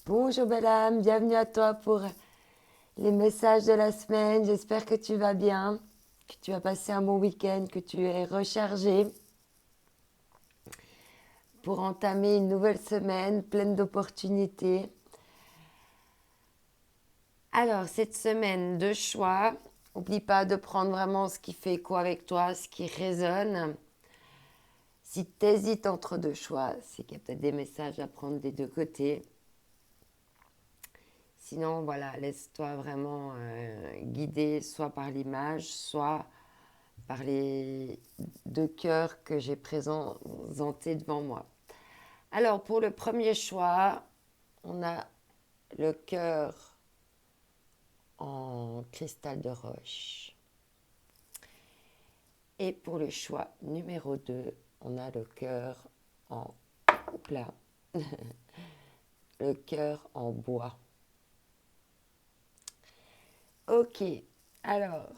Bonjour belle âme, bienvenue à toi pour les messages de la semaine. J'espère que tu vas bien, que tu as passé un bon week-end, que tu es rechargé pour entamer une nouvelle semaine pleine d'opportunités. Alors, cette semaine de choix, n'oublie pas de prendre vraiment ce qui fait écho avec toi, ce qui résonne. Si tu hésites entre deux choix, c'est qu'il y a peut-être des messages à prendre des deux côtés. Sinon, voilà, laisse-toi vraiment guider soit par l'image, soit par les deux cœurs que j'ai présentés devant moi. Alors, pour le premier choix, on a le cœur en cristal de roche. Et pour le choix numéro 2, on a le cœur en... Oupla, le cœur en bois. Ok, alors,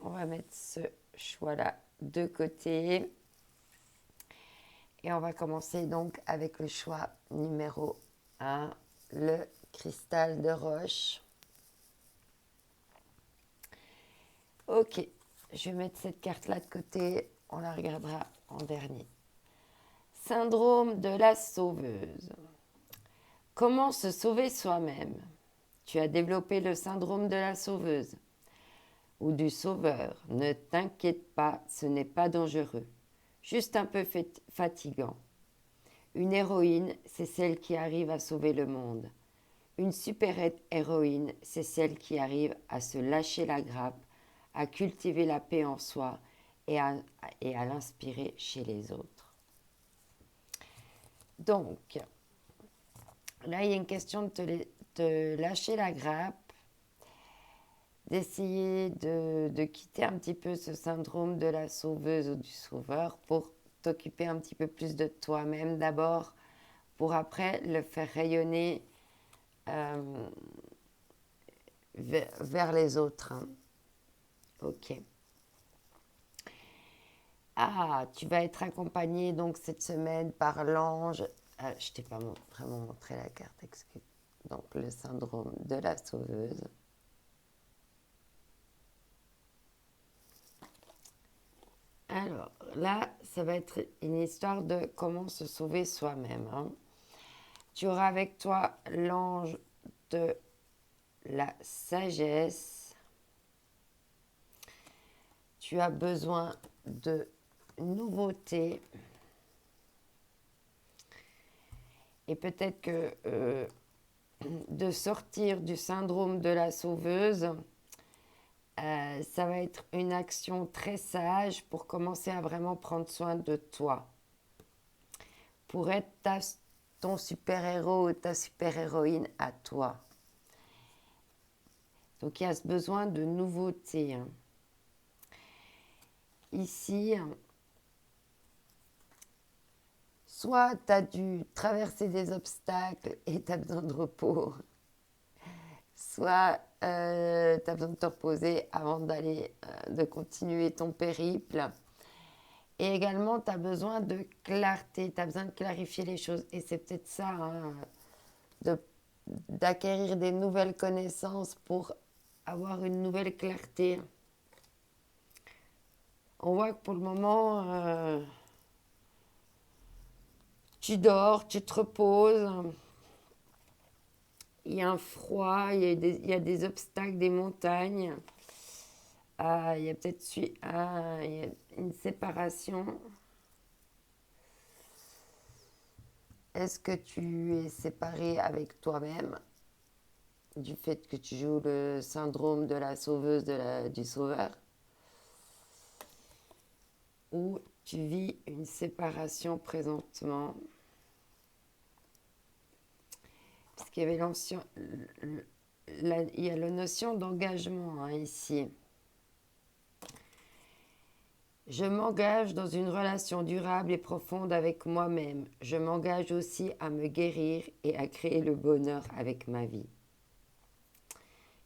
on va mettre ce choix-là de côté. Et on va commencer donc avec le choix numéro 1, le cristal de roche. Ok, je vais mettre cette carte-là de côté, on la regardera en dernier. Syndrome de la sauveuse. Comment se sauver soi-même? Tu as développé le syndrome de la sauveuse ou du sauveur. Ne t'inquiète pas, ce n'est pas dangereux, juste un peu fatigant. Une héroïne, c'est celle qui arrive à sauver le monde. Une super-héroïne, c'est celle qui arrive à se lâcher la grappe, à cultiver la paix en soi et à l'inspirer chez les autres. Donc, là, il y a une question de te lâcher la grappe, d'essayer de quitter un petit peu ce syndrome de la sauveuse ou du sauveur pour t'occuper un petit peu plus de toi-même d'abord, pour après le faire rayonner vers les autres. Hein. Ok. Ah, tu vas être accompagné donc cette semaine par l'ange. Ah, je t'ai pas vraiment montré la carte, excuse. Donc le syndrome de la sauveuse. Alors là, ça va être une histoire de comment se sauver soi-même. Hein. Tu auras avec toi l'ange de la sagesse. Tu as besoin de nouveautés. Et peut-être que de sortir du syndrome de la sauveuse, ça va être une action très sage pour commencer à vraiment prendre soin de toi. Pour être ton super-héros ou ta super-héroïne à toi. Donc il y a ce besoin de nouveauté. Hein. Ici, soit tu as dû traverser des obstacles et tu as besoin de repos, soit tu as besoin de te reposer avant de continuer ton périple. Et également, tu as besoin de clarté, tu as besoin de clarifier les choses. Et c'est peut-être ça, hein, d'acquérir des nouvelles connaissances pour avoir une nouvelle clarté. On voit que pour le moment, tu dors, tu te reposes. Il y a un froid, il y a des obstacles, des montagnes. Il y a peut-être il y a une séparation. Est-ce que tu es séparé avec toi-même du fait que tu joues le syndrome de la sauveuse du sauveur? Ou tu vis une séparation présentement? Parce qu'il y avait il y a la notion d'engagement hein, ici. Je m'engage dans une relation durable et profonde avec moi-même. Je m'engage aussi à me guérir et à créer le bonheur avec ma vie.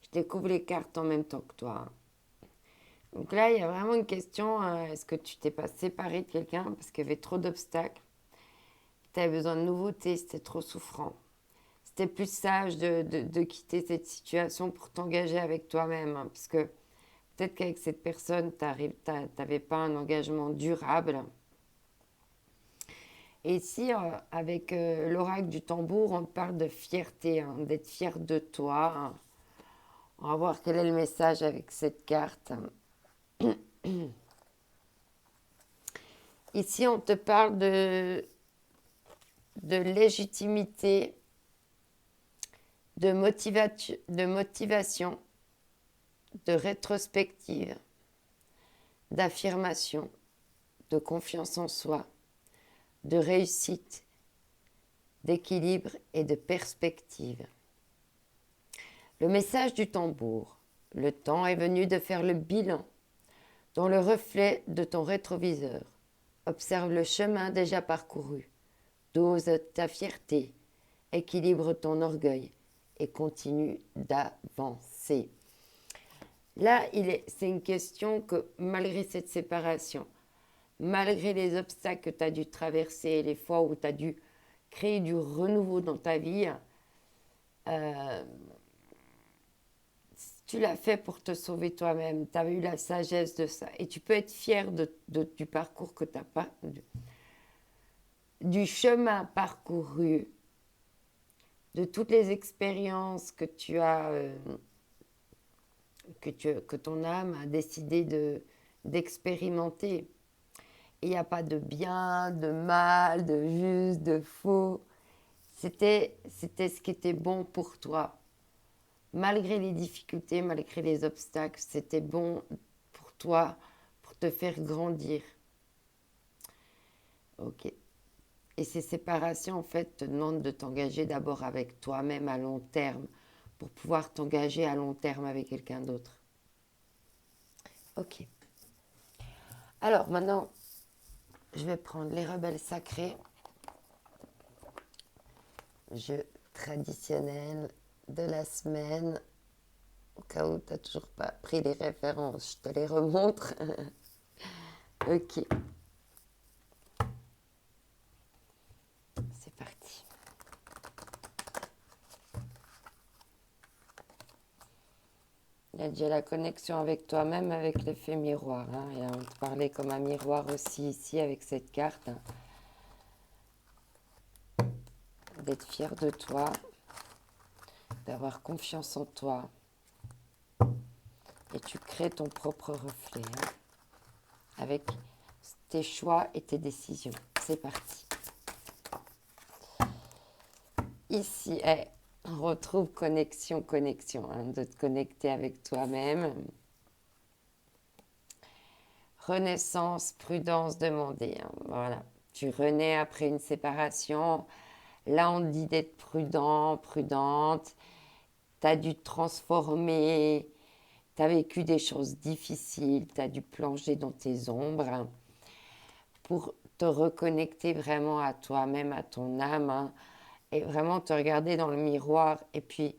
Je découvre les cartes en même temps que toi. Donc là, il y a vraiment une question, est-ce que tu t'es pas séparé de quelqu'un parce qu'il y avait trop d'obstacles? Tu avais besoin de nouveautés, c'était trop souffrant. c'était plus sage de quitter cette situation pour t'engager avec toi-même. Hein, parce que peut-être qu'avec cette personne, tu n'avais pas un engagement durable. Et ici, avec l'oracle du tambour, on te parle de fierté, hein, d'être fier de toi. Hein. On va voir quel est le message avec cette carte. Ici, on te parle de légitimité, de motivation, de rétrospective, d'affirmation, de confiance en soi, de réussite, d'équilibre et de perspective. Le message du tambour. Le temps est venu de faire le bilan dans le reflet de ton rétroviseur. Observe le chemin déjà parcouru. Dose ta fierté, équilibre ton orgueil et continue d'avancer. Là, c'est une question que malgré cette séparation, malgré les obstacles que tu as dû traverser, les fois où tu as dû créer du renouveau dans ta vie, tu l'as fait pour te sauver toi-même. Tu as eu la sagesse de ça. Et tu peux être fier du parcours que tu as pas, du chemin parcouru, de toutes les expériences que tu as, que ton âme a décidé d'expérimenter. Il n'y a pas de bien, de mal, de juste, de faux. C'était ce qui était bon pour toi. Malgré les difficultés, malgré les obstacles, c'était bon pour toi, pour te faire grandir. Ok. Et ces séparations, en fait, te demandent de t'engager d'abord avec toi-même à long terme pour pouvoir t'engager à long terme avec quelqu'un d'autre. Ok. Alors, maintenant, je vais prendre les rebelles sacrés. Jeu traditionnel de la semaine. Au cas où tu n'as toujours pas pris les références, je te les remontre. Ok. C'est parti. Il y a déjà la connexion avec toi-même, avec l'effet miroir. Hein. Et on te parlait comme un miroir aussi ici avec cette carte. D'être fier de toi, d'avoir confiance en toi. Et tu crées ton propre reflet hein, avec tes choix et tes décisions. C'est parti. Ici, on retrouve connexion, hein, de te connecter avec toi-même. Renaissance, prudence demandée. Hein, voilà. Tu renais après une séparation. Là, on te dit d'être prudent, prudente. Tu as dû te transformer. Tu as vécu des choses difficiles. Tu as dû plonger dans tes ombres hein, pour te reconnecter vraiment à toi-même, à ton âme. Hein, et vraiment te regarder dans le miroir et puis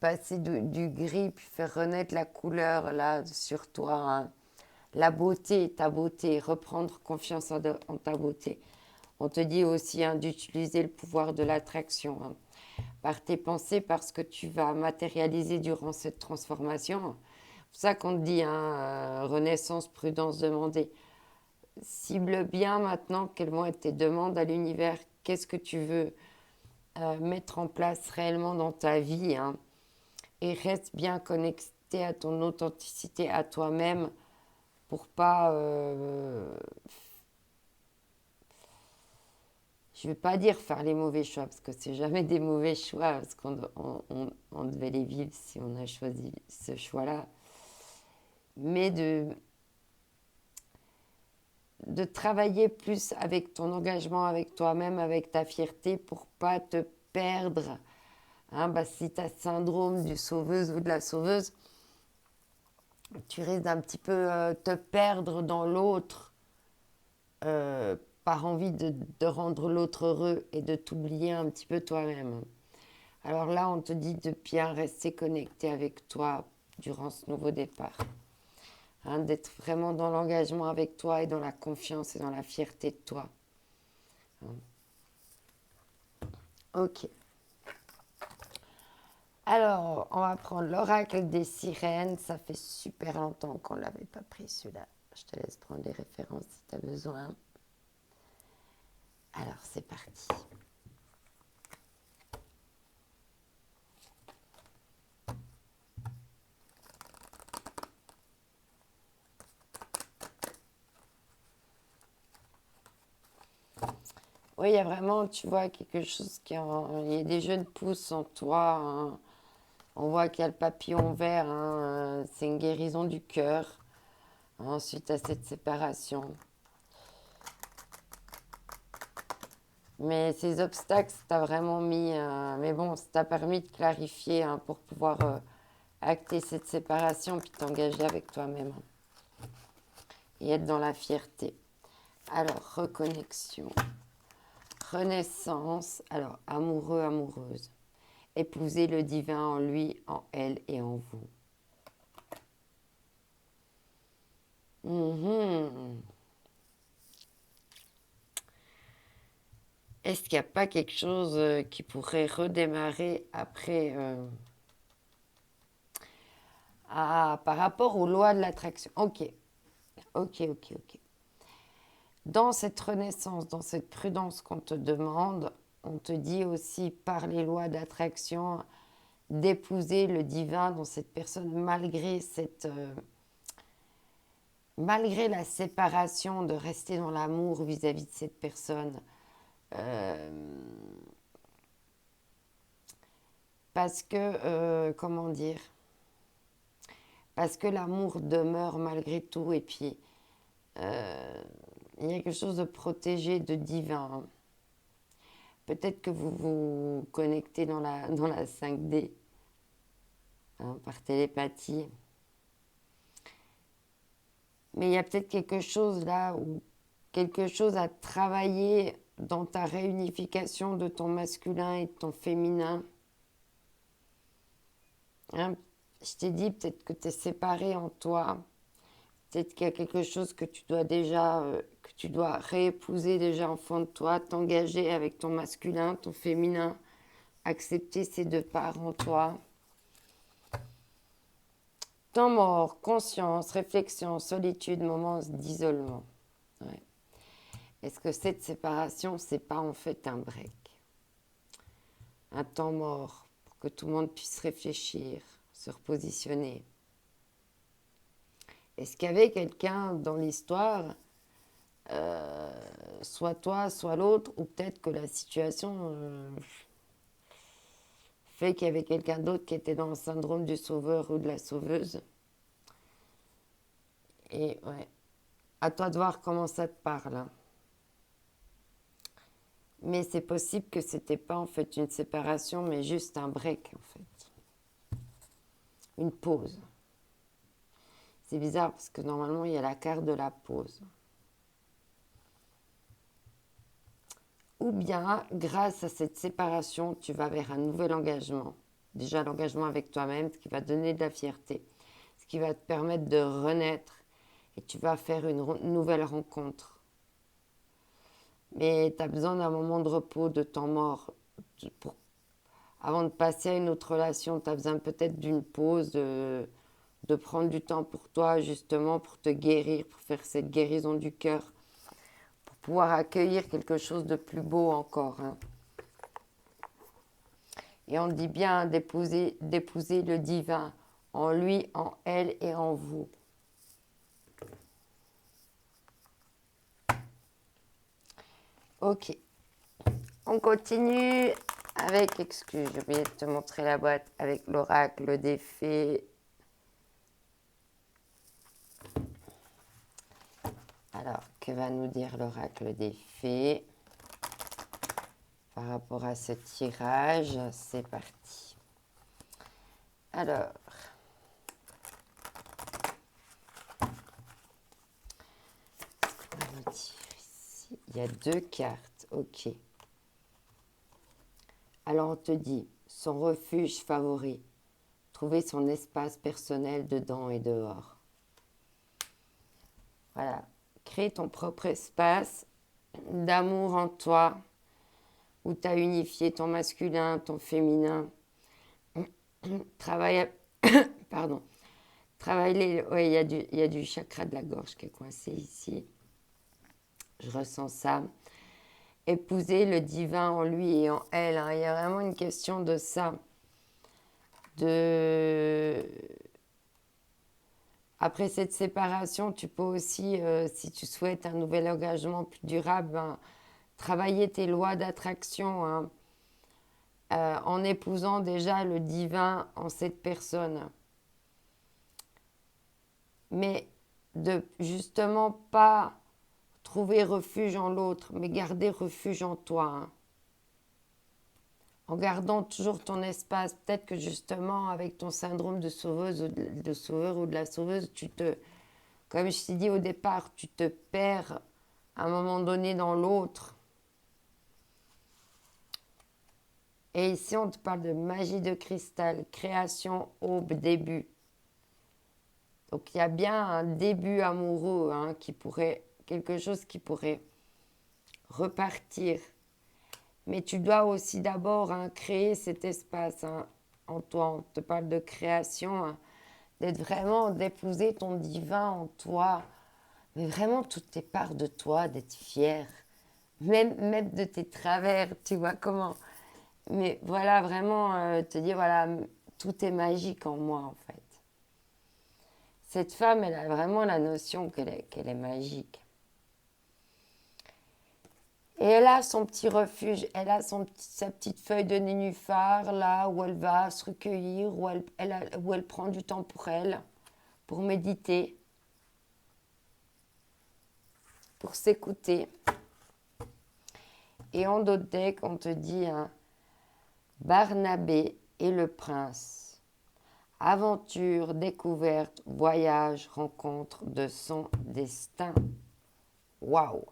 passer du gris puis faire renaître la couleur là sur toi. Hein. La beauté, ta beauté, reprendre confiance en ta beauté. On te dit aussi hein, d'utiliser le pouvoir de l'attraction hein, par tes pensées parce que tu vas matérialiser durant cette transformation. C'est pour ça qu'on te dit hein, renaissance, prudence demandée. Cible bien maintenant quelles vont être tes demandes à l'univers. Qu'est-ce que tu veux mettre en place réellement dans ta vie hein, et reste bien connecté à ton authenticité, à toi-même pour pas je ne vais pas dire faire les mauvais choix parce que c'est jamais des mauvais choix parce qu'on devait les vivre si on a choisi ce choix-là mais de travailler plus avec ton engagement avec toi-même, avec ta fierté pour pas te perdre hein, bah, si tu as ce syndrome du sauveuse ou de la sauveuse tu risques d'un petit peu te perdre dans l'autre par envie de rendre l'autre heureux et de t'oublier un petit peu toi-même. Alors là, on te dit de bien rester connecté avec toi durant ce nouveau départ. Hein, d'être vraiment dans l'engagement avec toi et dans la confiance et dans la fierté de toi. Hein. Ok. Alors, on va prendre l'oracle des sirènes. Ça fait super longtemps qu'on ne l'avait pas pris celui-là. Je te laisse prendre les références si tu as besoin. Alors, c'est parti. Oui, il y a vraiment, tu vois, quelque chose qui... Il y a des jeunes pousses en toi, hein. On voit qu'il y a le papillon vert, hein. C'est une guérison du cœur, hein, suite à cette séparation. Mais ces obstacles, ça t'a vraiment mis... mais bon, ça t'a permis de clarifier, hein, pour pouvoir acter cette séparation puis t'engager avec toi-même, hein, et être dans la fierté. Alors, reconnexion, renaissance, alors amoureux, amoureuse. Épousez le divin en lui, en elle et en vous. Mhm. Est-ce qu'il n'y a pas quelque chose qui pourrait redémarrer après par rapport aux lois de l'attraction? Ok, ok, ok, ok. Dans cette renaissance, dans cette prudence qu'on te demande, on te dit aussi par les lois d'attraction d'épouser le divin dans cette personne malgré la séparation, de rester dans l'amour vis-à-vis de cette personne. Euh, parce que, comment dire, parce que l'amour demeure malgré tout, et puis il y a quelque chose de protégé, de divin, hein. Peut-être que vous vous connectez dans la 5D, hein, par télépathie. Mais il y a peut-être quelque chose là, ou quelque chose à travailler dans ta réunification de ton masculin et de ton féminin. Hein, je t'ai dit peut-être que tu es séparé en toi. Peut-être qu'il y a quelque chose que tu dois déjà, que tu dois réépouser déjà en fond de toi, t'engager avec ton masculin, ton féminin, accepter ces deux parts en toi. Temps mort, conscience, réflexion, solitude, moments d'isolement. Ouais. Est-ce que cette séparation, c'est pas en fait un break? Un temps mort pour que tout le monde puisse réfléchir, se repositionner. Est-ce qu'il y avait quelqu'un dans l'histoire, soit toi, soit l'autre, ou peut-être que la situation fait qu'il y avait quelqu'un d'autre qui était dans le syndrome du sauveur ou de la sauveuse? Et ouais, à toi de voir comment ça te parle, hein. Mais c'est possible que c'était pas en fait une séparation, mais juste un break en fait, une pause. C'est bizarre parce que normalement il y a la carte de la pause. Ou bien, grâce à cette séparation, tu vas vers un nouvel engagement. Déjà l'engagement avec toi-même, ce qui va donner de la fierté, ce qui va te permettre de renaître, et tu vas faire une nouvelle rencontre. Mais tu as besoin d'un moment de repos, de temps mort, avant de passer à une autre relation. Tu as besoin peut-être d'une pause, de prendre du temps pour toi, justement, pour te guérir, pour faire cette guérison du cœur, pour pouvoir accueillir quelque chose de plus beau encore, hein. Et on dit bien d'épouser le divin en lui, en elle et en vous. Ok, on continue avec, excuse, j'ai oublié de te montrer la boîte, avec l'oracle des fées. Alors, que va nous dire l'oracle des fées par rapport à ce tirage? C'est parti. Alors, on va nous dire ici, il y a 2 cartes, ok. Alors on te dit, son refuge favori, trouver son espace personnel dedans et dehors. Voilà, crée ton propre espace d'amour en toi, où tu as unifié ton masculin, ton féminin, Travaille, pardon, ouais, il y a du chakra de la gorge qui est coincé ici. Je ressens ça. Épouser le divin en lui et en elle, hein. Il y a vraiment une question de ça. De... Après cette séparation, tu peux aussi, si tu souhaites un nouvel engagement plus durable, ben, travailler tes lois d'attraction, hein, en épousant déjà le divin en cette personne. Mais de justement pas trouver refuge en l'autre, mais garder refuge en toi, hein. En gardant toujours ton espace. Peut-être que justement, avec ton syndrome de sauveuse, de sauveur ou de la sauveuse, comme je t'ai dit au départ, tu te perds à un moment donné dans l'autre. Et ici, on te parle de magie de cristal, création, aube, début. Donc, il y a bien un début amoureux, hein, quelque chose qui pourrait repartir. Mais tu dois aussi d'abord, hein, créer cet espace, hein, en toi. On te parle de création, hein, d'épouser ton divin en toi. Mais vraiment toutes tes parts de toi, d'être fier. Même de tes travers, tu vois comment. Mais voilà, vraiment, te dire, voilà, tout est magique en moi, en fait. Cette femme, elle a vraiment la notion qu'elle est magique. Et elle a son petit refuge, elle a sa petite feuille de nénuphar, là où elle va se recueillir, où elle prend du temps pour elle, pour méditer, pour s'écouter. Et en d'autres decks, on te dit, hein, Barnabé et le prince. Aventure, découverte, voyage, rencontre de son destin. Waouh!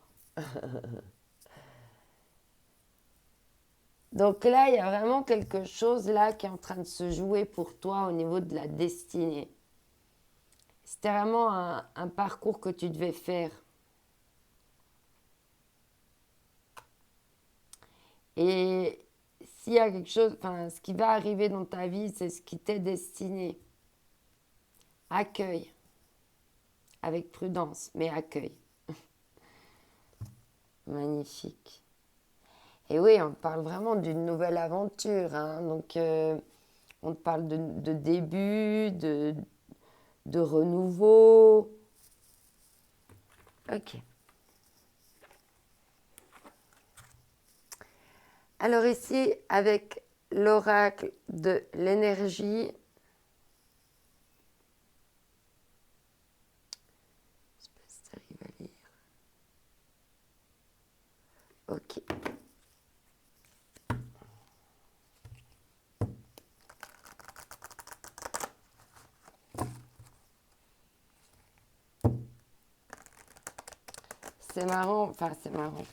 Donc là, il y a vraiment quelque chose là qui est en train de se jouer pour toi au niveau de la destinée. C'était vraiment un parcours que tu devais faire. Et s'il y a quelque chose, enfin, ce qui va arriver dans ta vie, c'est ce qui t'est destiné. Accueille, avec prudence, mais accueille. Magnifique. Et oui, on parle vraiment d'une nouvelle aventure, hein. Donc, on te parle de début, de renouveau. Ok. Alors ici, avec l'oracle de l'énergie, je sais pas si tu arrives à lire. Ok. C'est marrant, enfin c'est marrant.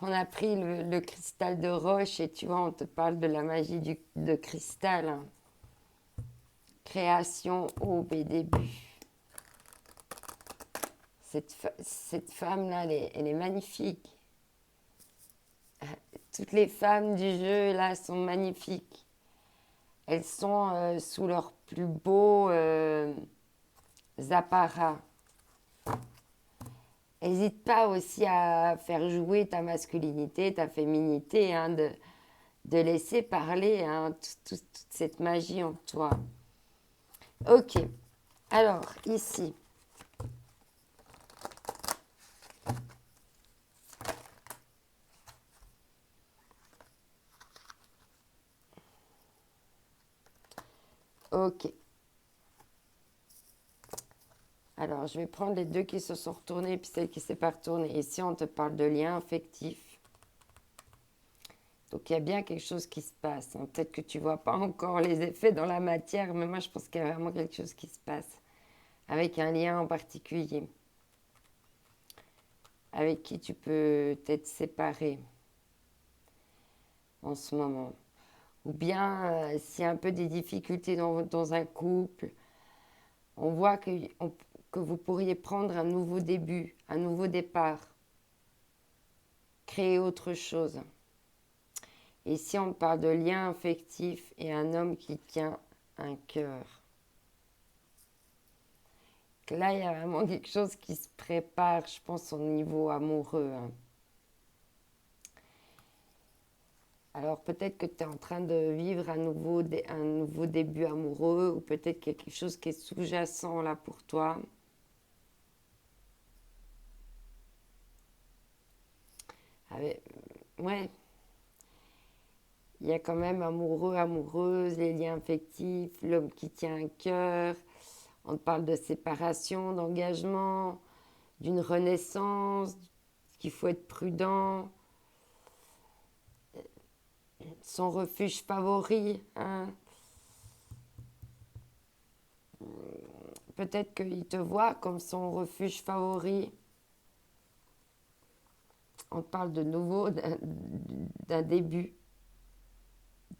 On a pris le cristal de roche et tu vois, on te parle de la magie de cristal, hein. Création, aube et début. Cette femme-là, elle est magnifique. Toutes les femmes du jeu, là, sont magnifiques. Elles sont sous leurs plus beaux apparats. N'hésite pas aussi à faire jouer ta masculinité, ta féminité, hein, de laisser parler, hein, toute cette magie en toi. Ok, alors ici. Ok. Alors, je vais prendre les deux qui se sont retournés puis celle qui ne s'est pas retournée. Ici, on te parle de lien affectif. Donc, il y a bien quelque chose qui se passe, hein. Peut-être que tu ne vois pas encore les effets dans la matière, mais moi, je pense qu'il y a vraiment quelque chose qui se passe avec un lien en particulier, avec qui tu peux t'être séparé en ce moment. Ou bien, s'il y a un peu des difficultés dans un couple, on voit que vous pourriez prendre un nouveau début, un nouveau départ, créer autre chose. Ici, on parle de lien affectif et un homme qui tient un cœur. Là, il y a vraiment quelque chose qui se prépare, je pense, au niveau amoureux. Hein. Alors peut-être que tu es en train de vivre un nouveau début amoureux ou peut-être quelque chose qui est sous-jacent là pour toi. Ouais, il y a quand même amoureux, amoureuse, les liens affectifs, l'homme qui tient un cœur. On te parle de séparation, d'engagement, d'une renaissance, qu'il faut être prudent. Son refuge favori, hein. Peut-être qu'il te voit comme son refuge favori. On parle de nouveau d'un début,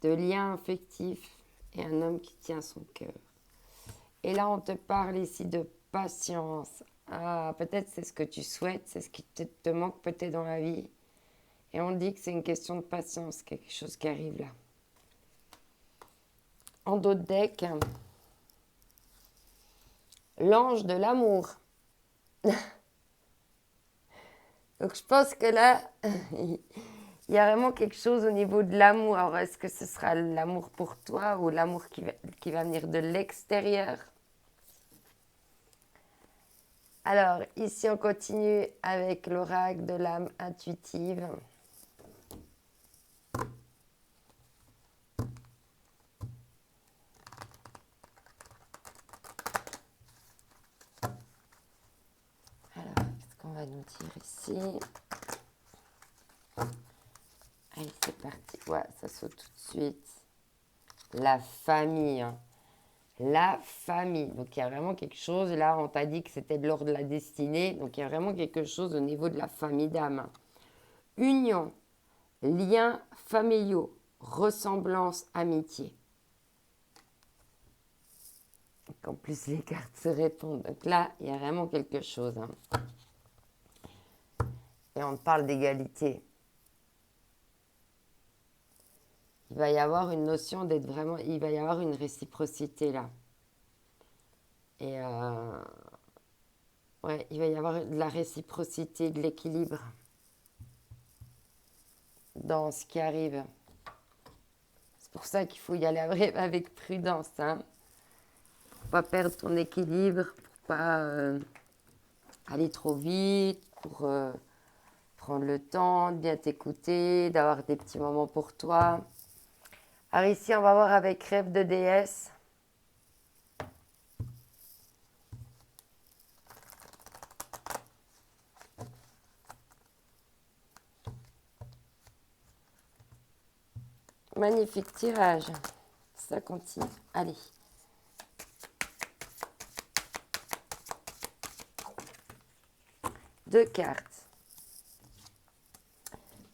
de lien affectif et un homme qui tient son cœur. Et là, on te parle ici de patience. Ah, peut-être c'est ce que tu souhaites, c'est ce qui te manque peut-être dans la vie. Et on dit que c'est une question de patience, quelque chose qui arrive là. En dos de deck, l'ange de l'amour. Donc je pense que là, il y a vraiment quelque chose au niveau de l'amour. Alors est-ce que ce sera l'amour pour toi ou l'amour qui va venir de l'extérieur? Alors ici on continue avec l'oracle de l'âme intuitive. Alors qu'est-ce qu'on va nous dire ici? Allez, c'est parti. Ouais, ça saute tout de suite. La famille. La famille. Donc, il y a vraiment quelque chose. Là, on t'a dit que c'était de l'ordre de la destinée. Donc, il y a vraiment quelque chose au niveau de la famille d'âme. Union, liens familiaux, ressemblance, amitié. Donc, en plus, les cartes se répondent. Donc là, il y a vraiment quelque chose. Hein. Et on parle d'égalité. Il va y avoir une notion d'être vraiment... Il va y avoir une réciprocité là. Et ouais, il va y avoir de la réciprocité, de l'équilibre dans ce qui arrive. C'est pour ça qu'il faut y aller avec prudence. Hein. Pour pas perdre ton équilibre, pour pas aller trop vite, pour prendre le temps de bien t'écouter, d'avoir des petits moments pour toi. Alors ici, on va voir avec rêve de déesse. Magnifique tirage. Ça continue. Allez. Deux cartes.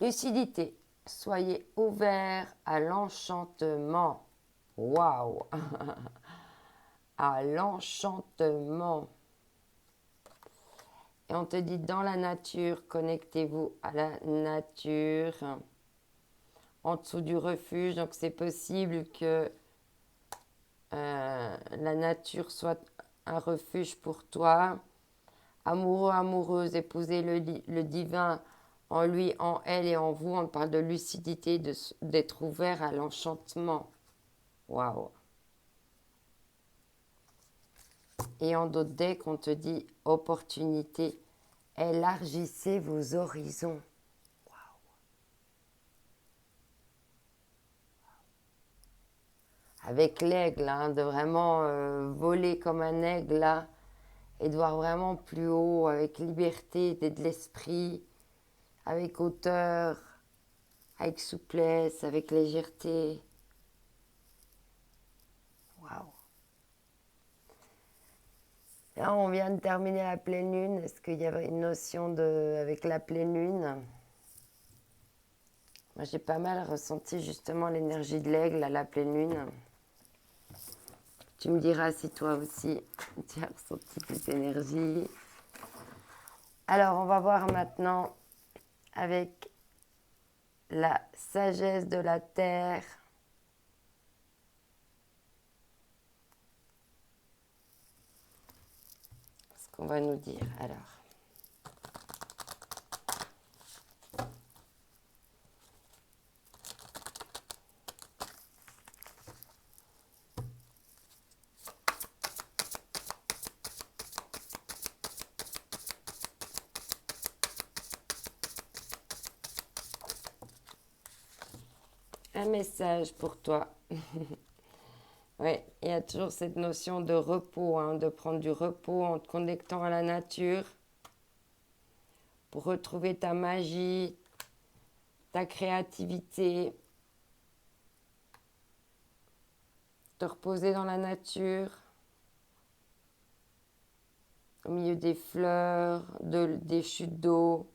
Lucidité. Soyez ouverts à l'enchantement. Waouh. À l'enchantement. Et on te dit dans la nature, connectez-vous à la nature. En dessous du refuge, donc c'est possible que la nature soit un refuge pour toi. Amoureux, amoureuse, épousez le divin en lui, en elle et en vous. On parle de lucidité, d'être ouvert à l'enchantement. Waouh! Et en d'autres decks, on te dit opportunité. Élargissez vos horizons. Avec l'aigle, hein, de vraiment voler comme un aigle là, et de voir vraiment plus haut, avec liberté, de l'esprit, avec hauteur, avec souplesse, avec légèreté. Waouh! Là, on vient de terminer la pleine lune. Est-ce qu'il y avait une notion avec la pleine lune? Moi, j'ai pas mal ressenti justement l'énergie de l'aigle à la pleine lune. Tu me diras si toi aussi, tu as ressenti cette énergie. Alors, on va voir maintenant avec la sagesse de la terre. Ce qu'on va nous dire alors. Un message pour toi. Oui, il y a toujours cette notion de repos, hein, de prendre du repos en te connectant à la nature pour retrouver ta magie, ta créativité, te reposer dans la nature, au milieu des fleurs, des chutes d'eau,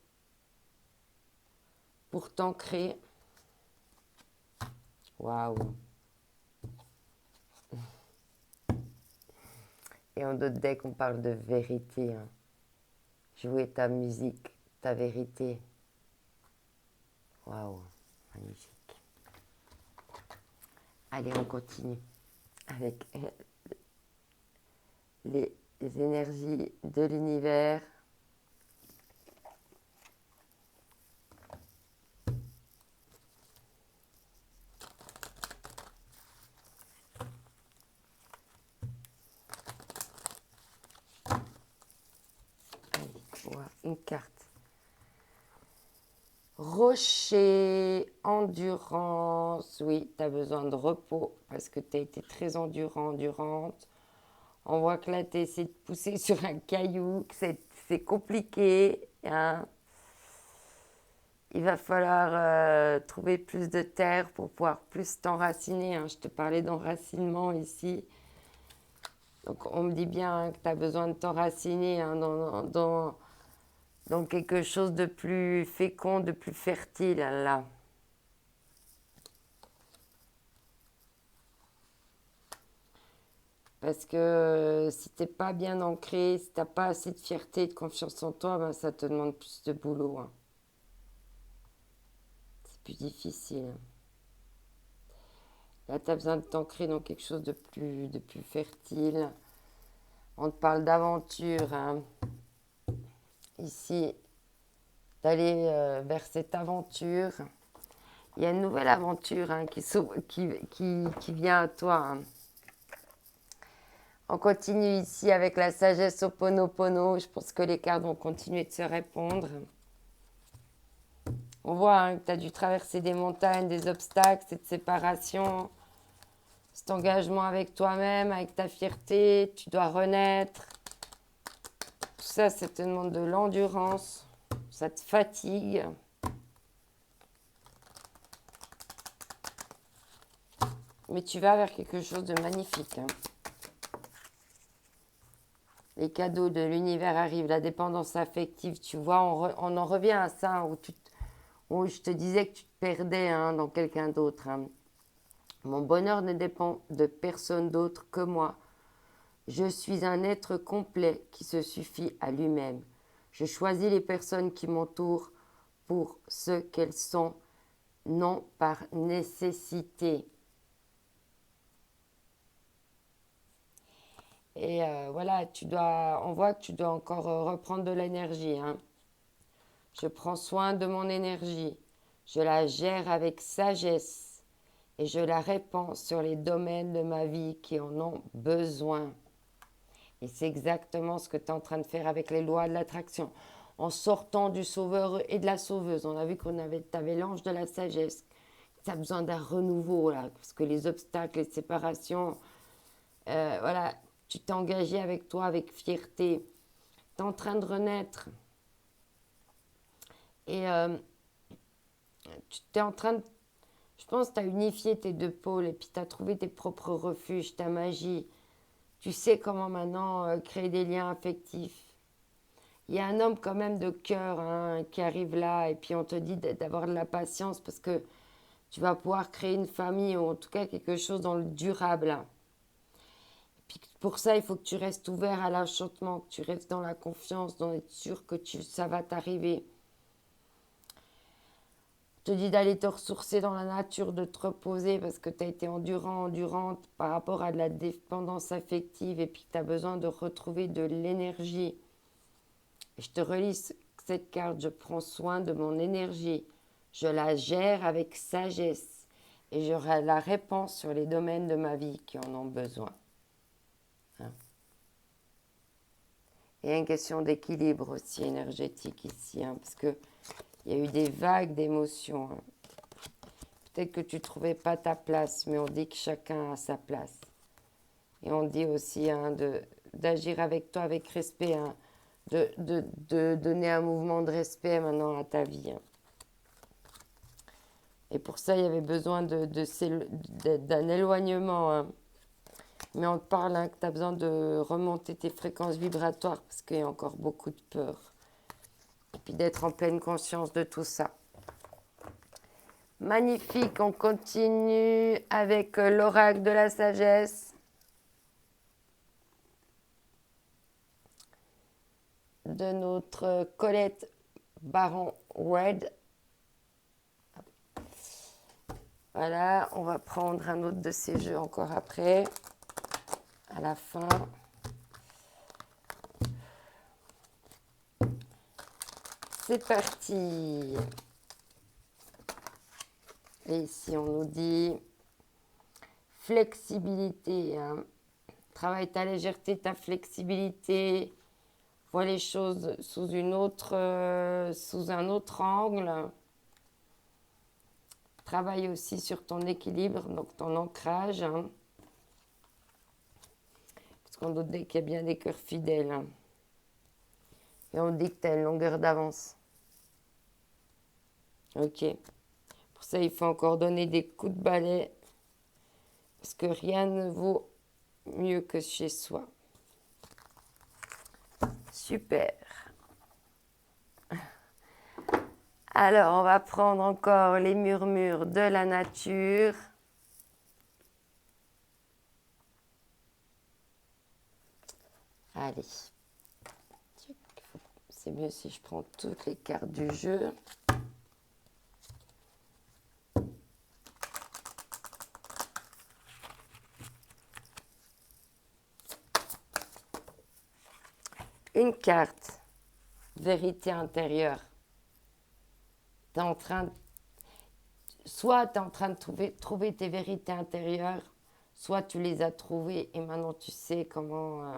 pour t'ancrer. Waouh! Et en d'autres decks, on parle de vérité. Hein. Jouer ta musique, ta vérité. Waouh, magnifique. Allez, on continue avec les énergies de l'univers. Une carte. Rocher, endurance. Oui, tu as besoin de repos parce que tu as été très endurante. On voit que là, tu essaies de pousser sur un caillou, que c'est compliqué. Hein. Il va falloir trouver plus de terre pour pouvoir plus t'enraciner. Hein. Je te parlais d'enracinement ici. Donc, on me dit bien hein, que tu as besoin de t'enraciner hein, dans quelque chose de plus fécond, de plus fertile, là. Parce que si tu n'es pas bien ancré, si tu n'as pas assez de fierté et de confiance en toi, ben, ça te demande plus de boulot. Hein. C'est plus difficile. Là, tu as besoin de t'ancrer dans quelque chose de plus fertile. On te parle d'aventure. Hein. Ici, d'aller vers cette aventure. Il y a une nouvelle aventure hein, qui vient à toi. Hein. On continue ici avec la sagesse Ho'oponopono. Je pense que les cartes vont continuer de se répondre. On voit hein, que tu as dû traverser des montagnes, des obstacles, cette séparation, cet engagement avec toi-même, avec ta fierté. Tu dois renaître. Tout ça, ça te demande de l'endurance. Ça te fatigue. Mais tu vas vers quelque chose de magnifique. Hein. Les cadeaux de l'univers arrivent, la dépendance affective, tu vois, on en revient à ça, hein, où je te disais que tu te perdais hein, dans quelqu'un d'autre. Hein. Mon bonheur ne dépend de personne d'autre que moi. Je suis un être complet qui se suffit à lui-même. Je choisis les personnes qui m'entourent pour ce qu'elles sont, non par nécessité. Et voilà, on voit que tu dois encore reprendre de l'énergie. Hein. Je prends soin de mon énergie. Je la gère avec sagesse et je la répands sur les domaines de ma vie qui en ont besoin. Et c'est exactement ce que tu es en train de faire avec les lois de l'attraction. En sortant du sauveur et de la sauveuse, on a vu tu avais l'ange de la sagesse. Tu as besoin d'un renouveau, là, parce que les obstacles, les séparations, voilà, tu t'es engagé avec toi, avec fierté. Tu es en train de renaître. Et tu es en train de... Je pense que tu as unifié tes deux pôles et puis tu as trouvé tes propres refuges, ta magie. Tu sais comment maintenant créer des liens affectifs. Il y a un homme quand même de cœur hein, qui arrive là et puis on te dit d'avoir de la patience parce que tu vas pouvoir créer une famille ou en tout cas quelque chose dans le durable. Hein. Et puis pour ça, il faut que tu restes ouvert à l'enchantement, que tu restes dans la confiance, dans être sûr que ça va t'arriver. On te dis d'aller te ressourcer dans la nature, de te reposer parce que tu as été endurante par rapport à de la dépendance affective et puis que tu as besoin de retrouver de l'énergie. Et je te relis cette carte, je prends soin de mon énergie, je la gère avec sagesse et je la répands sur les domaines de ma vie qui en ont besoin. Hein? Il y a une question d'équilibre aussi énergétique ici, hein, parce qu'il y a eu des vagues d'émotions. Hein. Peut-être que tu ne trouvais pas ta place, mais on dit que chacun a sa place. Et on dit aussi hein, d'agir avec toi avec respect, hein, de donner un mouvement de respect maintenant à ta vie. Hein. Et pour ça, il y avait besoin d'un éloignement. Hein. Mais on te parle hein, que tu as besoin de remonter tes fréquences vibratoires parce qu'il y a encore beaucoup de peur. Et puis d'être en pleine conscience de tout ça. Magnifique, on continue avec l'oracle de la sagesse. De notre Colette Baron-Red. Voilà, on va prendre un autre de ces jeux encore après, à la fin. C'est parti. Et ici, on nous dit flexibilité. Hein. Travaille ta légèreté, ta flexibilité. Vois les choses sous un autre angle. Travaille aussi sur ton équilibre, donc ton ancrage. Hein. Parce qu'on nous dit qu'il y a bien des cœurs fidèles. Hein. Et on dit que tu as une longueur d'avance. Ok. Pour ça, il faut encore donner des coups de balai. Parce que rien ne vaut mieux que chez soi. Super. Alors, on va prendre encore les murmures de la nature. Allez. C'est mieux si je prends toutes les cartes du jeu. Une carte, vérité intérieure. Soit tu es en train de trouver tes vérités intérieures, soit tu les as trouvées et maintenant tu sais comment,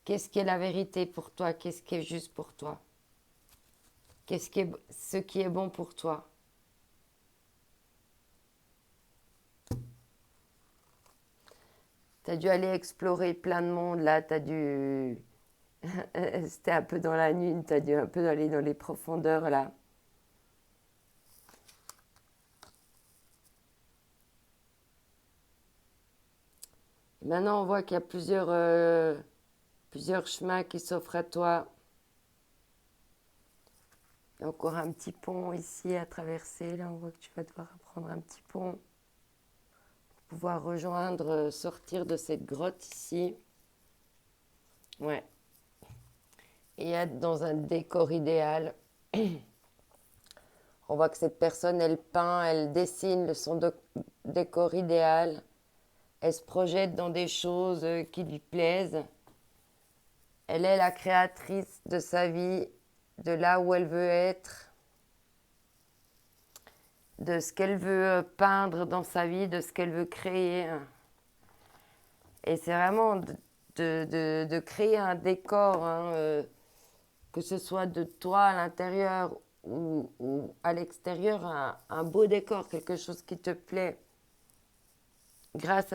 qu'est-ce qui est la vérité pour toi, qu'est-ce qui est juste pour toi, ce qui est bon pour toi. Tu as dû aller explorer plein de monde là, tu as dû... C'était un peu dans la nuit, tu as dû un peu aller dans les profondeurs là. Maintenant, on voit qu'il y a plusieurs chemins qui s'offrent à toi. Il y a encore un petit pont ici à traverser. Là, on voit que tu vas devoir prendre un petit pont pour pouvoir sortir de cette grotte ici. Ouais. Et être dans un décor idéal. On voit que cette personne, elle peint, elle dessine son décor idéal. Elle se projette dans des choses qui lui plaisent. Elle est la créatrice de sa vie, de là où elle veut être, de ce qu'elle veut peindre dans sa vie, de ce qu'elle veut créer. Et c'est vraiment de créer un décor, hein, que ce soit de toi à l'intérieur ou à l'extérieur, un beau décor, quelque chose qui te plaît. Grâce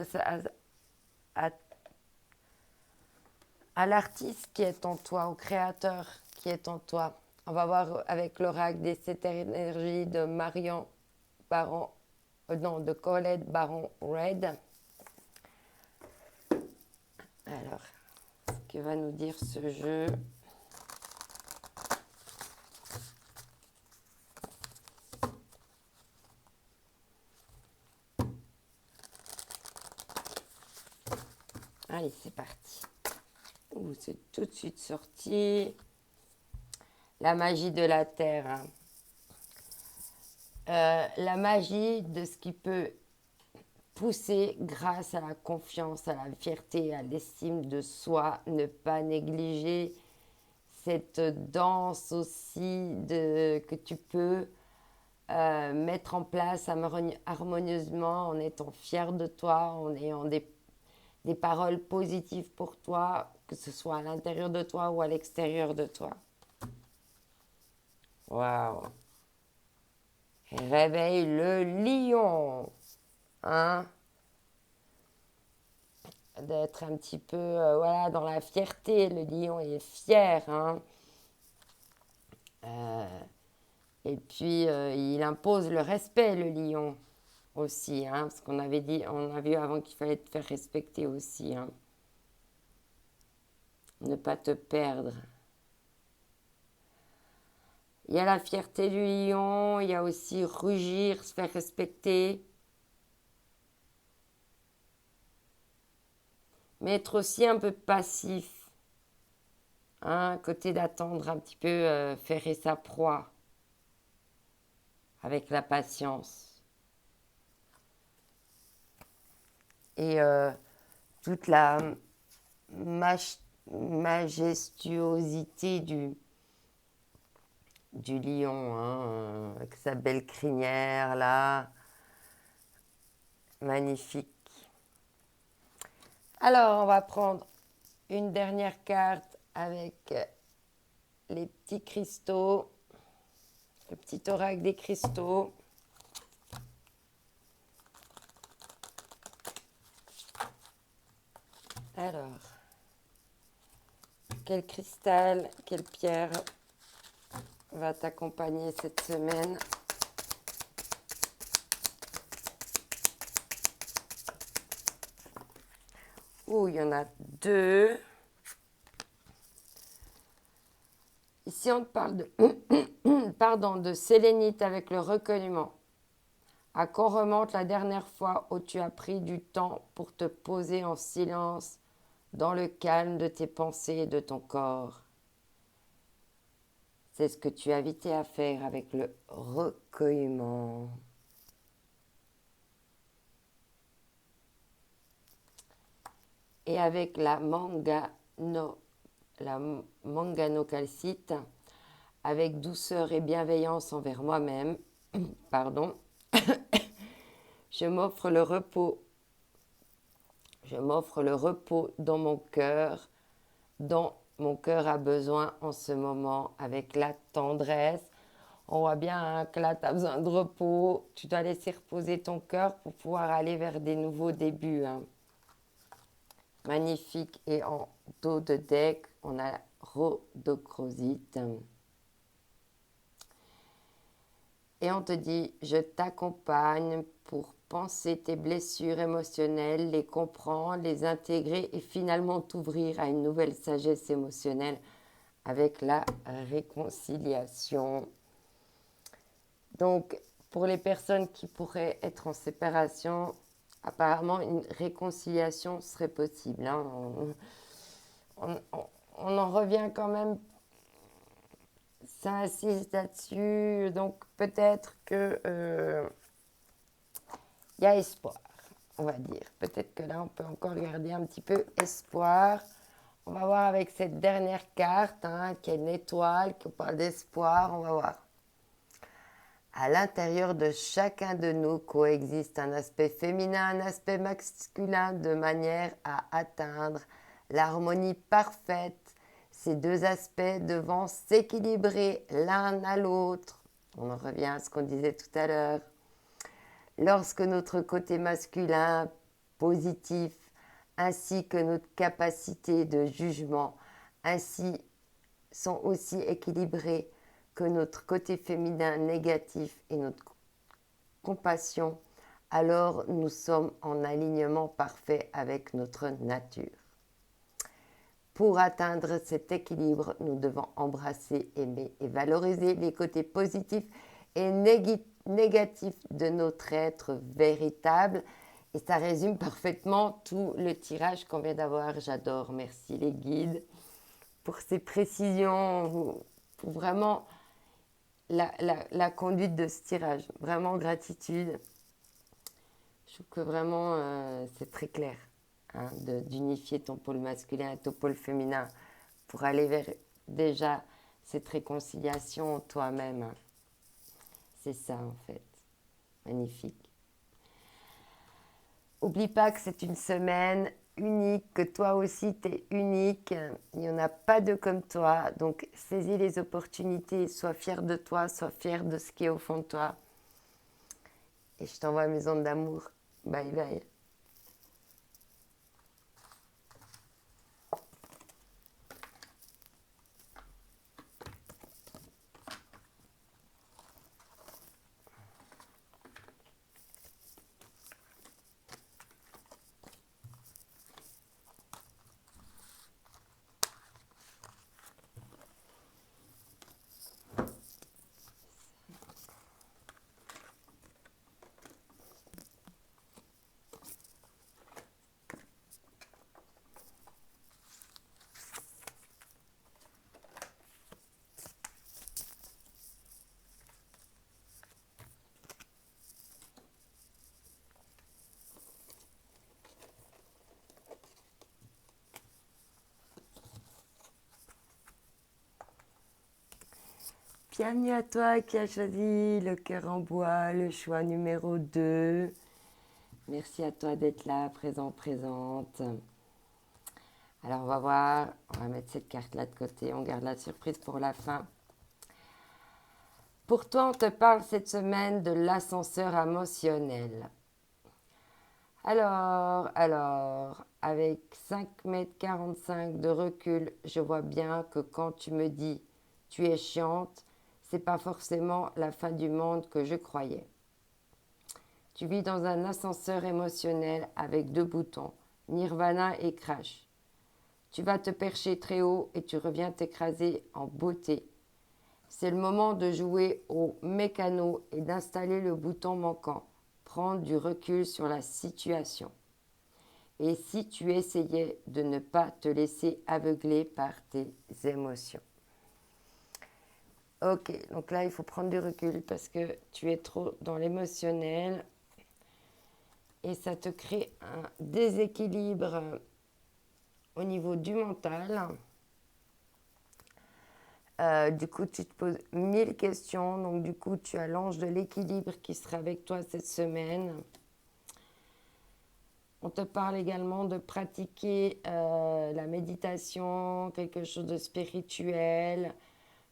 à l'artiste qui est en toi, au créateur qui est en toi. On va voir avec l'oracle des sept énergies de de Colette Baron-Red. Alors, ce que va nous dire ce jeu? Allez, c'est parti. Ouh, c'est tout de suite sorti. La magie de la terre. Hein. la magie de ce qui peut pousser grâce à la confiance, à la fierté, à l'estime de soi, ne pas négliger cette danse aussi que tu peux mettre en place harmonieusement en étant fier de toi, en ayant des paroles positives pour toi, que ce soit à l'intérieur de toi ou à l'extérieur de toi. Waouh! Réveille le lion, hein? D'être un petit peu voilà, dans la fierté. Le lion est fier, hein? Euh, et puis, il impose le respect, le lion, aussi, hein? Parce qu'on avait dit, on a vu avant qu'il fallait te faire respecter aussi, hein? Ne pas te perdre. Il y a la fierté du lion, il y a aussi rugir, se faire respecter. Mais être aussi un peu passif, hein, côté d'attendre un petit peu ferrer sa proie avec la patience. Et toute la majestuosité du lion, hein, avec sa belle crinière là, magnifique. Alors, on va prendre une dernière carte avec les petits cristaux, le petit oracle des cristaux. Alors, quel cristal, quelle pierre va t'accompagner cette semaine? Oh, il y en a deux. Ici, on te parle de sélénite avec le recueillement. À quand remonte la dernière fois où tu as pris du temps pour te poser en silence dans le calme de tes pensées et de ton corps? C'est ce que tu as invité à faire avec le recueillement. Et avec la manganocalcite, avec douceur et bienveillance envers moi-même, pardon, je m'offre le repos. Je m'offre le repos dans mon cœur, dont mon cœur a besoin en ce moment, avec la tendresse. On voit bien hein, que là, tu as besoin de repos. Tu dois laisser reposer ton cœur pour pouvoir aller vers des nouveaux débuts. Hein. Magnifique. Et en dos de deck, on a rhodochrosite. Et on te dit, je t'accompagne pour penser tes blessures émotionnelles, les comprendre, les intégrer et finalement t'ouvrir à une nouvelle sagesse émotionnelle avec la réconciliation. Donc, pour les personnes qui pourraient être en séparation, apparemment une réconciliation serait possible. Hein. On en revient quand même, ça insiste là-dessus, donc peut-être que il y a espoir, on va dire. Peut-être que là, on peut encore garder un petit peu espoir. On va voir avec cette dernière carte, hein, qui est une étoile, qui parle d'espoir. On va voir. À l'intérieur de chacun de nous coexiste un aspect féminin, un aspect masculin, de manière à atteindre l'harmonie parfaite. Ces deux aspects devant s'équilibrer l'un à l'autre. On en revient à ce qu'on disait tout à l'heure. Lorsque notre côté masculin positif ainsi que notre capacité de jugement ainsi sont aussi équilibrés que notre côté féminin négatif et notre compassion, alors nous sommes en alignement parfait avec notre nature. Pour atteindre cet équilibre, nous devons embrasser, aimer et valoriser les côtés positifs et négatifs de notre être véritable. Et ça résume parfaitement tout le tirage qu'on vient d'avoir. J'adore. Merci les guides pour ces précisions, pour vraiment la conduite de ce tirage. Vraiment gratitude. Je trouve que vraiment c'est très clair hein, d'unifier ton pôle masculin et ton pôle féminin pour aller vers déjà cette réconciliation toi-même. C'est ça en fait. Magnifique. Oublie pas que c'est une semaine unique, que toi aussi tu es unique. Il n'y en a pas deux comme toi. Donc saisis les opportunités, sois fier de toi, sois fier de ce qui est au fond de toi. Et je t'envoie mes ondes d'amour. Bye bye. Bienvenue à toi qui a choisi le cœur en bois, le choix numéro 2. Merci à toi d'être là, présent, présente. Alors on va voir, on va mettre cette carte-là de côté, on garde la surprise pour la fin. Pour toi, on te parle cette semaine de l'ascenseur émotionnel. Alors, avec 5,45 m de recul, je vois bien que quand tu me dis « tu es chiante », c'est pas forcément la fin du monde que je croyais. Tu vis dans un ascenseur émotionnel avec 2 boutons, Nirvana et Crash. Tu vas te percher très haut et tu reviens t'écraser en beauté. C'est le moment de jouer au mécano et d'installer le bouton manquant, prendre du recul sur la situation. Et si tu essayais de ne pas te laisser aveugler par tes émotions. Ok, donc là, il faut prendre du recul parce que tu es trop dans l'émotionnel et ça te crée un déséquilibre au niveau du mental. Du coup, tu te poses 1000 questions. Donc, du coup, tu as l'ange de l'équilibre qui sera avec toi cette semaine. On te parle également de pratiquer la méditation, quelque chose de spirituel,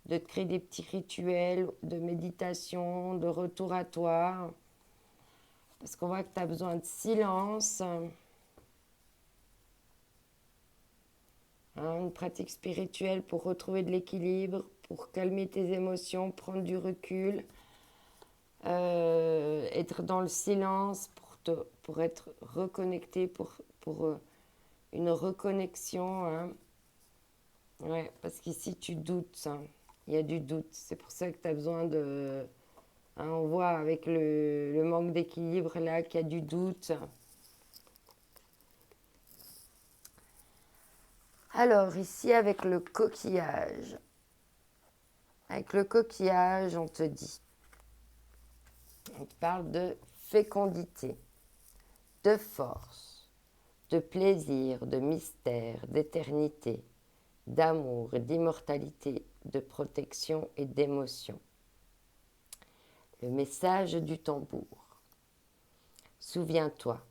de te créer des petits rituels de méditation, de retour à toi. Parce qu'on voit que tu as besoin de silence. Une pratique spirituelle pour retrouver de l'équilibre, pour calmer tes émotions, prendre du recul, être dans le silence pour être reconnecté, pour une reconnexion. Hein. Ouais, parce qu'ici tu doutes, hein. Il y a du doute. C'est pour ça que tu as besoin de... Hein, on voit avec le manque d'équilibre là qu'il y a du doute. Alors ici avec le coquillage. Avec le coquillage, on te dit. On te parle de fécondité, de force, de plaisir, de mystère, d'éternité, d'amour, d'immortalité, de protection et d'émotion. Le message du tambour. Souviens-toi,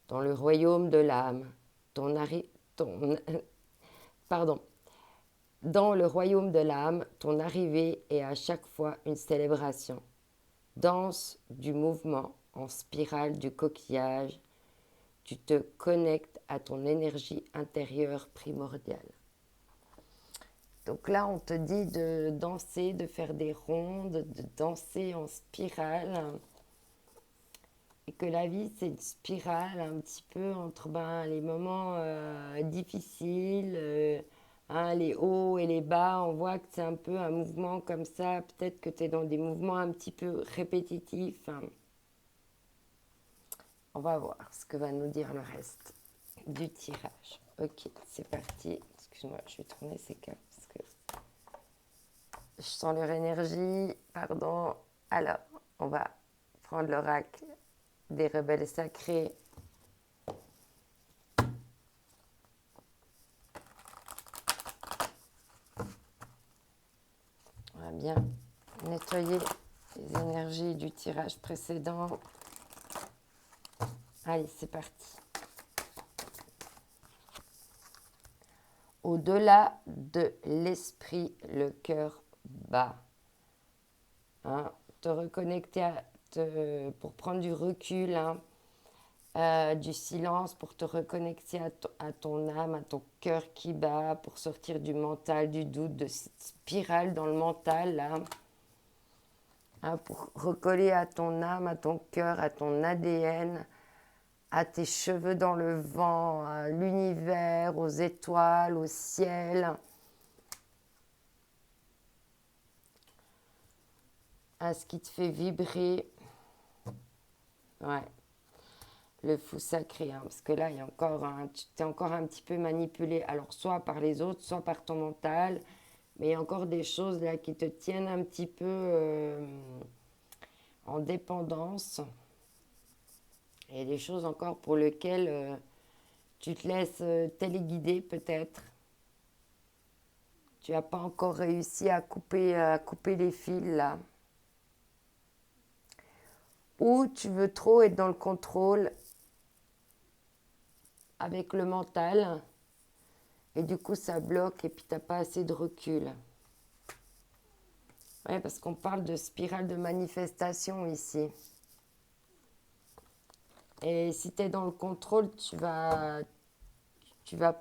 dans le royaume de l'âme, dans le royaume de l'âme, ton arrivée est à chaque fois une célébration. Danse du mouvement en spirale du coquillage, tu te connectes à ton énergie intérieure primordiale. Donc là, on te dit de danser, de faire des rondes, de danser en spirale. Et que la vie, c'est une spirale un petit peu entre les moments difficiles, hein, les hauts et les bas. On voit que c'est un peu un mouvement comme ça. Peut-être que tu es dans des mouvements un petit peu répétitifs. Hein. On va voir ce que va nous dire le reste du tirage. Ok, c'est parti. Excuse-moi, je vais tourner ces cartes parce que Je sens leur énergie. Pardon. Alors, on va prendre l'oracle des rebelles sacrés. On va bien nettoyer les énergies du tirage précédent. Allez, c'est parti. Au-delà de l'esprit, le cœur bat. Hein, te reconnecter pour prendre du recul, hein, du silence, pour te reconnecter à ton âme, à ton cœur qui bat, pour sortir du mental, du doute, de cette spirale dans le mental, là. Hein, pour recoller à ton âme, à ton cœur, à ton ADN, à tes cheveux dans le vent, à l'univers, aux étoiles, au ciel, à ce qui te fait vibrer. Ouais, le fou sacré, hein, parce que là, tu t'es encore un petit peu manipulé, alors soit par les autres, soit par ton mental, mais il y a encore des choses là qui te tiennent un petit peu en dépendance, et des choses encore pour lesquelles tu te laisses téléguider peut-être. Tu n'as pas encore réussi à couper les fils là. Ou tu veux trop être dans le contrôle avec le mental et du coup ça bloque et puis tu n'as pas assez de recul. Ouais, parce qu'on parle de spirale de manifestation ici. Et si tu es dans le contrôle, tu vas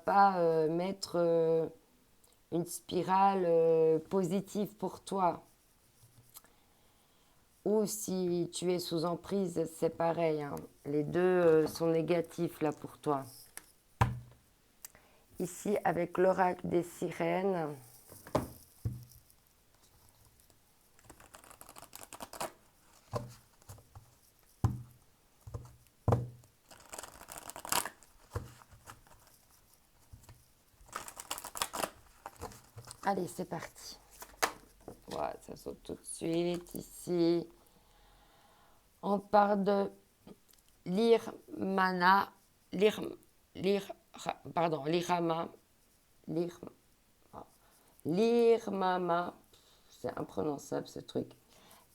pas mettre une spirale positive pour toi. Ou si tu es sous emprise, c'est pareil, hein. Les deux sont négatifs là pour toi. Ici, avec l'oracle des sirènes, allez, c'est parti. Voilà, ça saute tout de suite ici. On parle de l'Irmana, l'Irama, l'Irmama, c'est imprononçable ce truc.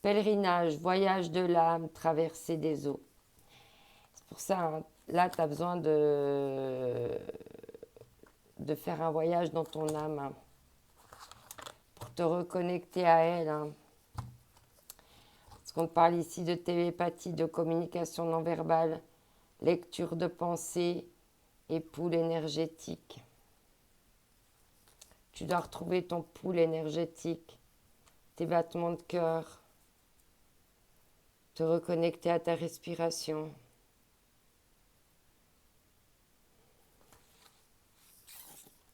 Pèlerinage, voyage de l'âme, traversée des eaux. C'est pour ça, hein, là, tu as besoin de faire un voyage dans ton âme, hein, pour te reconnecter à elle. Hein. Parce qu'on parle ici de télépathie, de communication non verbale, lecture de pensée et pool énergétique. Tu dois retrouver ton pool énergétique, tes battements de cœur, te reconnecter à ta respiration.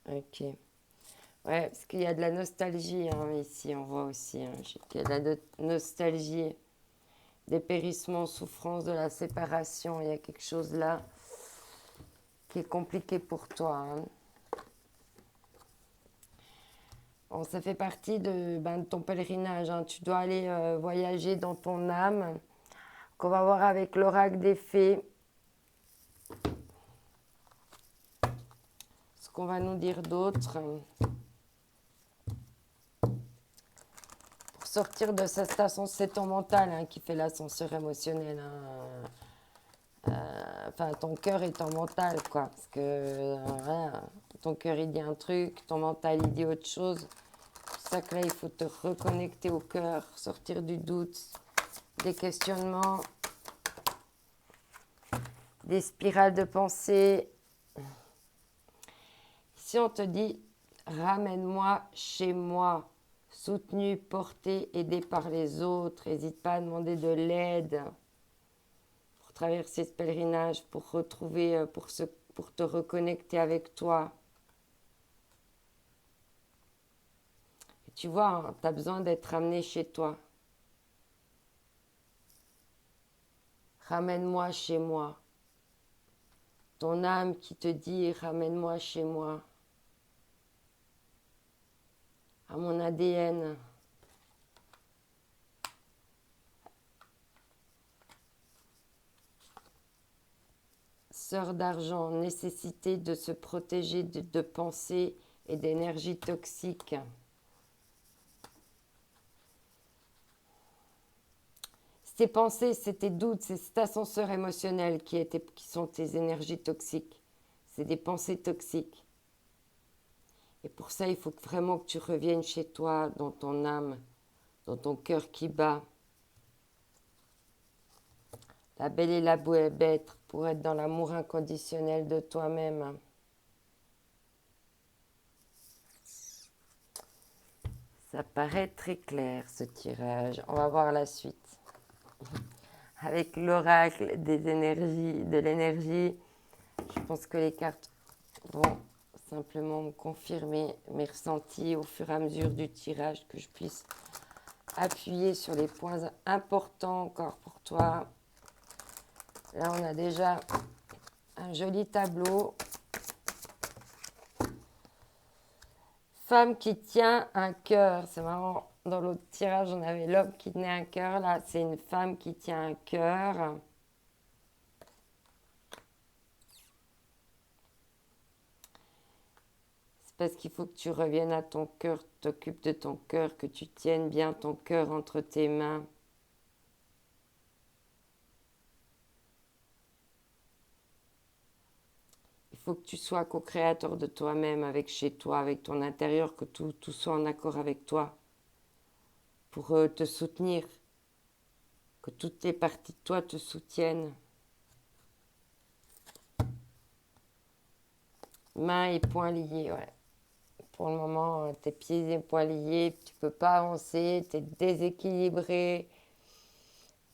Ok. Ouais, parce qu'il y a de la nostalgie, hein, ici, on voit aussi. Hein, qu'il y a de la nostalgie, dépérissement, souffrance de la séparation. Il y a quelque chose là qui est compliqué pour toi. Hein. Bon, ça fait partie de ton pèlerinage. Hein. Tu dois aller voyager dans ton âme, qu'on va voir avec l'oracle des fées. Ce qu'on va nous dire d'autre. Pour sortir de cette ascension, c'est ton mental, hein, qui fait l'ascenseur émotionnel. Hein. Enfin, ton cœur et ton mental, quoi. Parce que ton cœur, il dit un truc, ton mental, il dit autre chose. C'est pour ça que là, il faut te reconnecter au cœur, sortir du doute, des questionnements, des spirales de pensée. Si on te dit, ramène-moi chez moi, soutenu, porté, aidé par les autres, n'hésite pas à demander de l'aide pour traverser ce pèlerinage, pour retrouver, pour te reconnecter avec toi. Et tu vois, hein, tu as besoin d'être ramené chez toi. Ramène-moi chez moi. Ton âme qui te dit, ramène-moi chez moi. À mon ADN. sœur d'argent, nécessité de se protéger de pensées et d'énergie toxique. Tes pensées, c'est tes doutes, c'est cet ascenseur émotionnel qui sont tes énergies toxiques. C'est des pensées toxiques. Et pour ça, il faut vraiment que tu reviennes chez toi, dans ton âme, dans ton cœur qui bat. La belle et la bête pour être dans l'amour inconditionnel de toi-même. Ça paraît très clair ce tirage. On va voir la suite. Avec l'oracle des énergies, de l'énergie, je pense que les cartes vont simplement me confirmer mes ressentis au fur et à mesure du tirage, que je puisse appuyer sur les points importants encore pour toi. Là, on a déjà un joli tableau. Femme qui tient un cœur. C'est marrant, dans l'autre tirage, on avait l'homme qui tenait un cœur. Là, c'est une femme qui tient un cœur. C'est parce qu'il faut que tu reviennes à ton cœur, t'occupes de ton cœur, que tu tiennes bien ton cœur entre tes mains. Il faut que tu sois co-créateur de toi-même, avec chez toi, avec ton intérieur, que tout soit en accord avec toi pour te soutenir, que toutes les parties de toi te soutiennent. Mains et poings liés, ouais. Pour le moment, tes pieds et poings liés, tu peux pas avancer, tu es déséquilibré,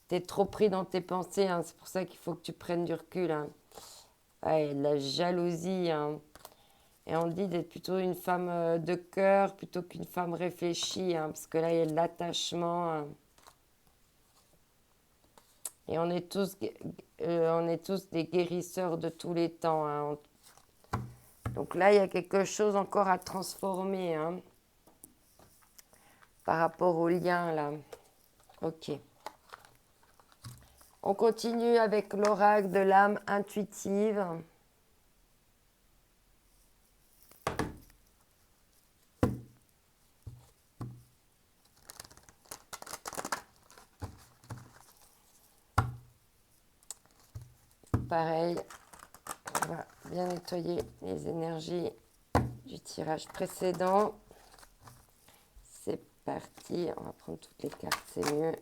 tu es trop pris dans tes pensées, hein. C'est pour ça qu'il faut que tu prennes du recul. Hein. Ouais, la jalousie, hein. Et on dit d'être plutôt une femme de cœur plutôt qu'une femme réfléchie, hein, parce que là, il y a de l'attachement. Hein. Et on est tous des guérisseurs de tous les temps. Hein. Donc là, il y a quelque chose encore à transformer, hein, par rapport au lien, là. Ok. On continue avec l'oracle de l'âme intuitive. Pareil, on va bien nettoyer les énergies du tirage précédent. C'est parti, on va prendre toutes les cartes, c'est mieux.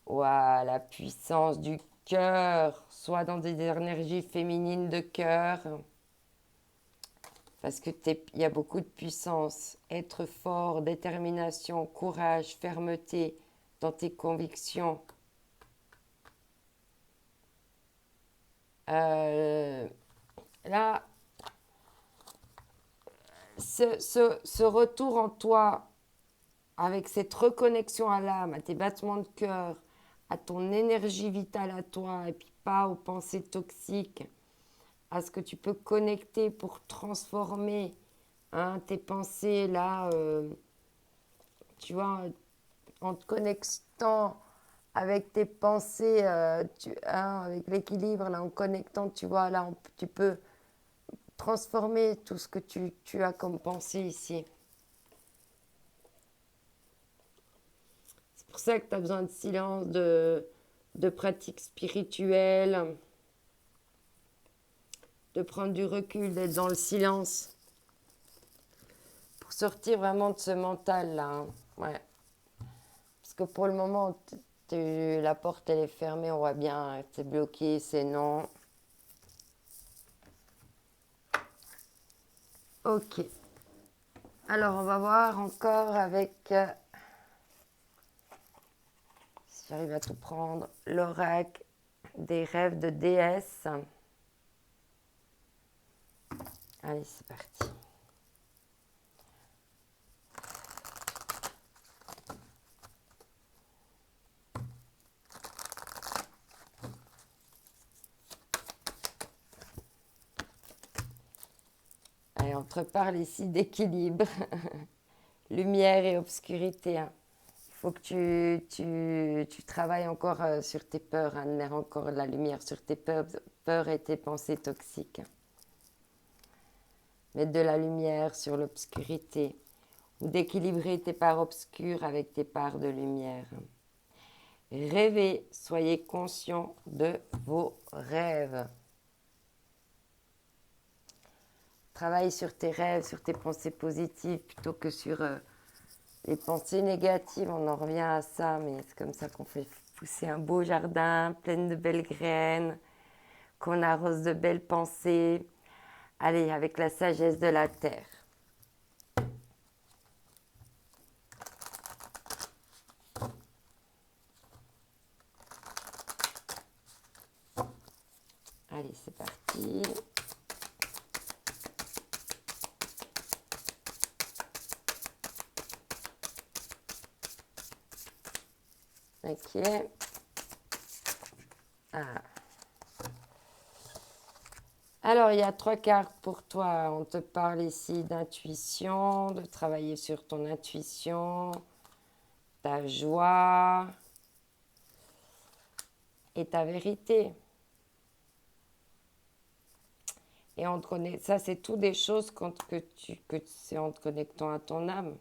Waouh, la puissance du cœur, soit dans des énergies féminines de cœur, parce que y a beaucoup de puissance. Être fort, détermination, courage, fermeté dans tes convictions. Là, ce retour en toi, avec cette reconnexion à l'âme, à tes battements de cœur, à ton énergie vitale à toi, et puis pas aux pensées toxiques, à ce que tu peux connecter pour transformer, hein, tes pensées là, tu vois, en te connectant avec tes pensées, hein, avec l'équilibre, là, en connectant, tu vois, là, tu peux transformer tout ce que tu as comme pensée ici. C'est pour ça que tu as besoin de silence, de pratiques spirituelles, de prendre du recul, d'être dans le silence, pour sortir vraiment de ce mental-là. Hein. Ouais. Parce que pour le moment, la porte, elle est fermée, on voit bien, c'est bloqué, c'est non. Ok. Alors, on va voir encore avec, si j'arrive à tout prendre, l'oracle des rêves de déesse. Allez, c'est parti. Allez, on te reparle ici d'équilibre, lumière et obscurité. Hein. faut que tu travailles encore sur tes peurs, hein, de mettre encore de la lumière sur tes peurs et tes pensées toxiques. Mettre de la lumière sur l'obscurité ou d'équilibrer tes parts obscures avec tes parts de lumière. Rêvez, soyez conscient de vos rêves. Travaille sur tes rêves, sur tes pensées positives plutôt que sur les pensées négatives. On en revient à ça, mais c'est comme ça qu'on fait pousser un beau jardin plein de belles graines, qu'on arrose de belles pensées. Allez, avec la sagesse de la terre. Allez, c'est parti. Ok. Ah. Alors, il y a 3 cartes pour toi. On te parle ici d'intuition, de travailler sur ton intuition, ta joie et ta vérité. Et ça, c'est tout des choses que c'est en te connectant à ton âme.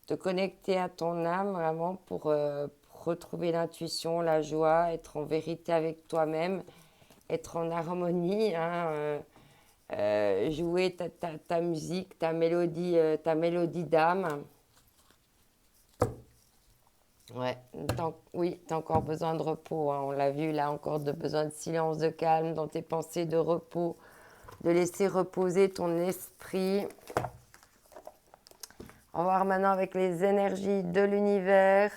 Te connecter à ton âme vraiment pour retrouver l'intuition, la joie, être en vérité avec toi-même, être en harmonie, hein, jouer ta musique, ta mélodie d'âme. Ouais, oui, tu as encore besoin de repos, hein, on l'a vu là, encore besoin de silence, de calme dans tes pensées, de repos, de laisser reposer ton esprit. On va voir maintenant avec les énergies de l'univers.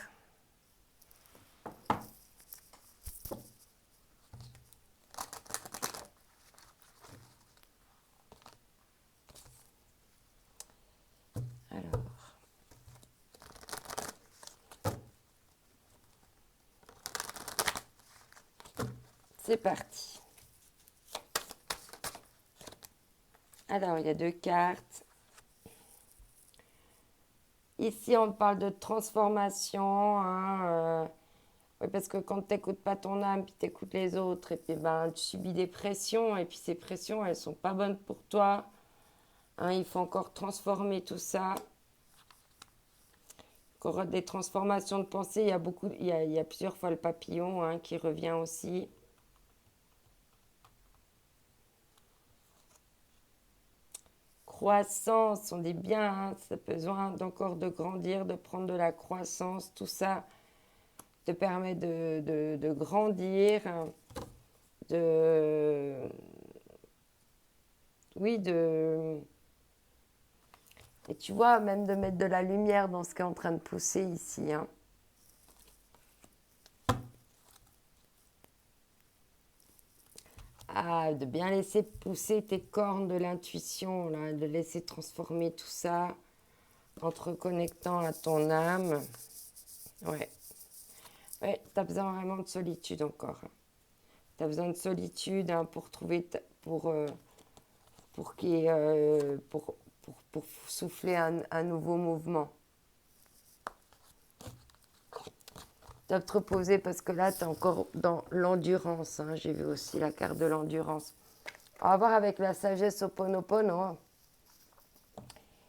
Alors, c'est parti. Alors, il y a 2 cartes. Ici, on parle de transformation, hein, oui, parce que quand tu n'écoutes pas ton âme, puis tu écoutes les autres, et puis tu subis des pressions, et puis ces pressions, elles ne sont pas bonnes pour toi. Hein, il faut encore transformer tout ça. Encore des transformations de pensée, il y a plusieurs fois le papillon, hein, qui revient aussi. Croissance, on dit bien, hein, ça a besoin d'encore de grandir, de prendre de la croissance, tout ça te permet de grandir, oui, et tu vois, même de mettre de la lumière dans ce qui est en train de pousser ici, hein. Ah, de bien laisser pousser tes cornes de l'intuition, là, de laisser transformer tout ça en te reconnectant à ton âme. Ouais. Ouais, tu as besoin vraiment de solitude encore. Tu as besoin de solitude, hein, pour trouver, pour, pour souffler un nouveau mouvement. Tu dois te reposer parce que là, tu es encore dans l'endurance, hein. J'ai vu aussi la carte de l'endurance. On va voir avec la sagesse Ho'oponopono, hein,